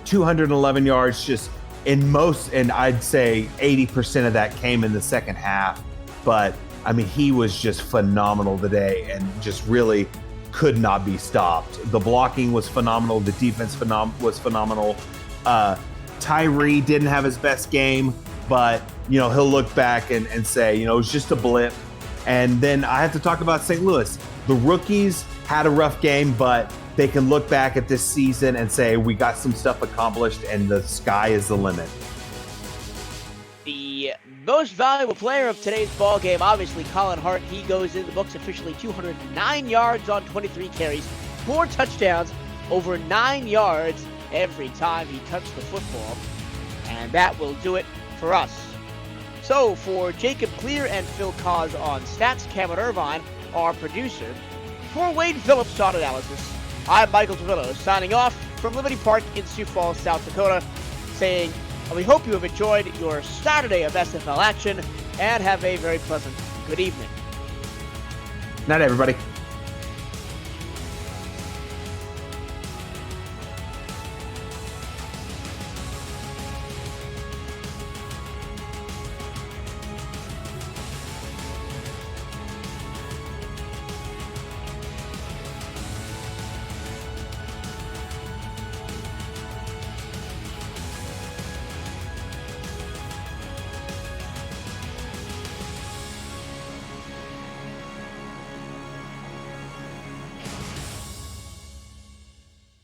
211 yards, just and I'd say 80% of that came in the second half. But I mean, he was just phenomenal today and just really could not be stopped. The blocking was phenomenal. The defense was phenomenal. Tyree didn't have his best game, but he'll look back and say, it was just a blip. And then I have to talk about St. Louis. The rookies had a rough game, but they can look back at this season and say, we got some stuff accomplished and the sky is the limit. The most valuable player of today's ball game, obviously Colin Hart. He goes in the books officially. 209 yards on 23 carries, 4 touchdowns, over 9 yards every time he touched the football. And that will do it for us. So for Jacob Clear and Phil Cause on Stats, Cameron Irvine, our producer, for Wade Phillips Dot Analysis, I'm Michael Tavillo, signing off from Liberty Park in Sioux Falls, South Dakota, saying we hope you have enjoyed your Saturday of SFL action and have a very pleasant good evening. Night, everybody.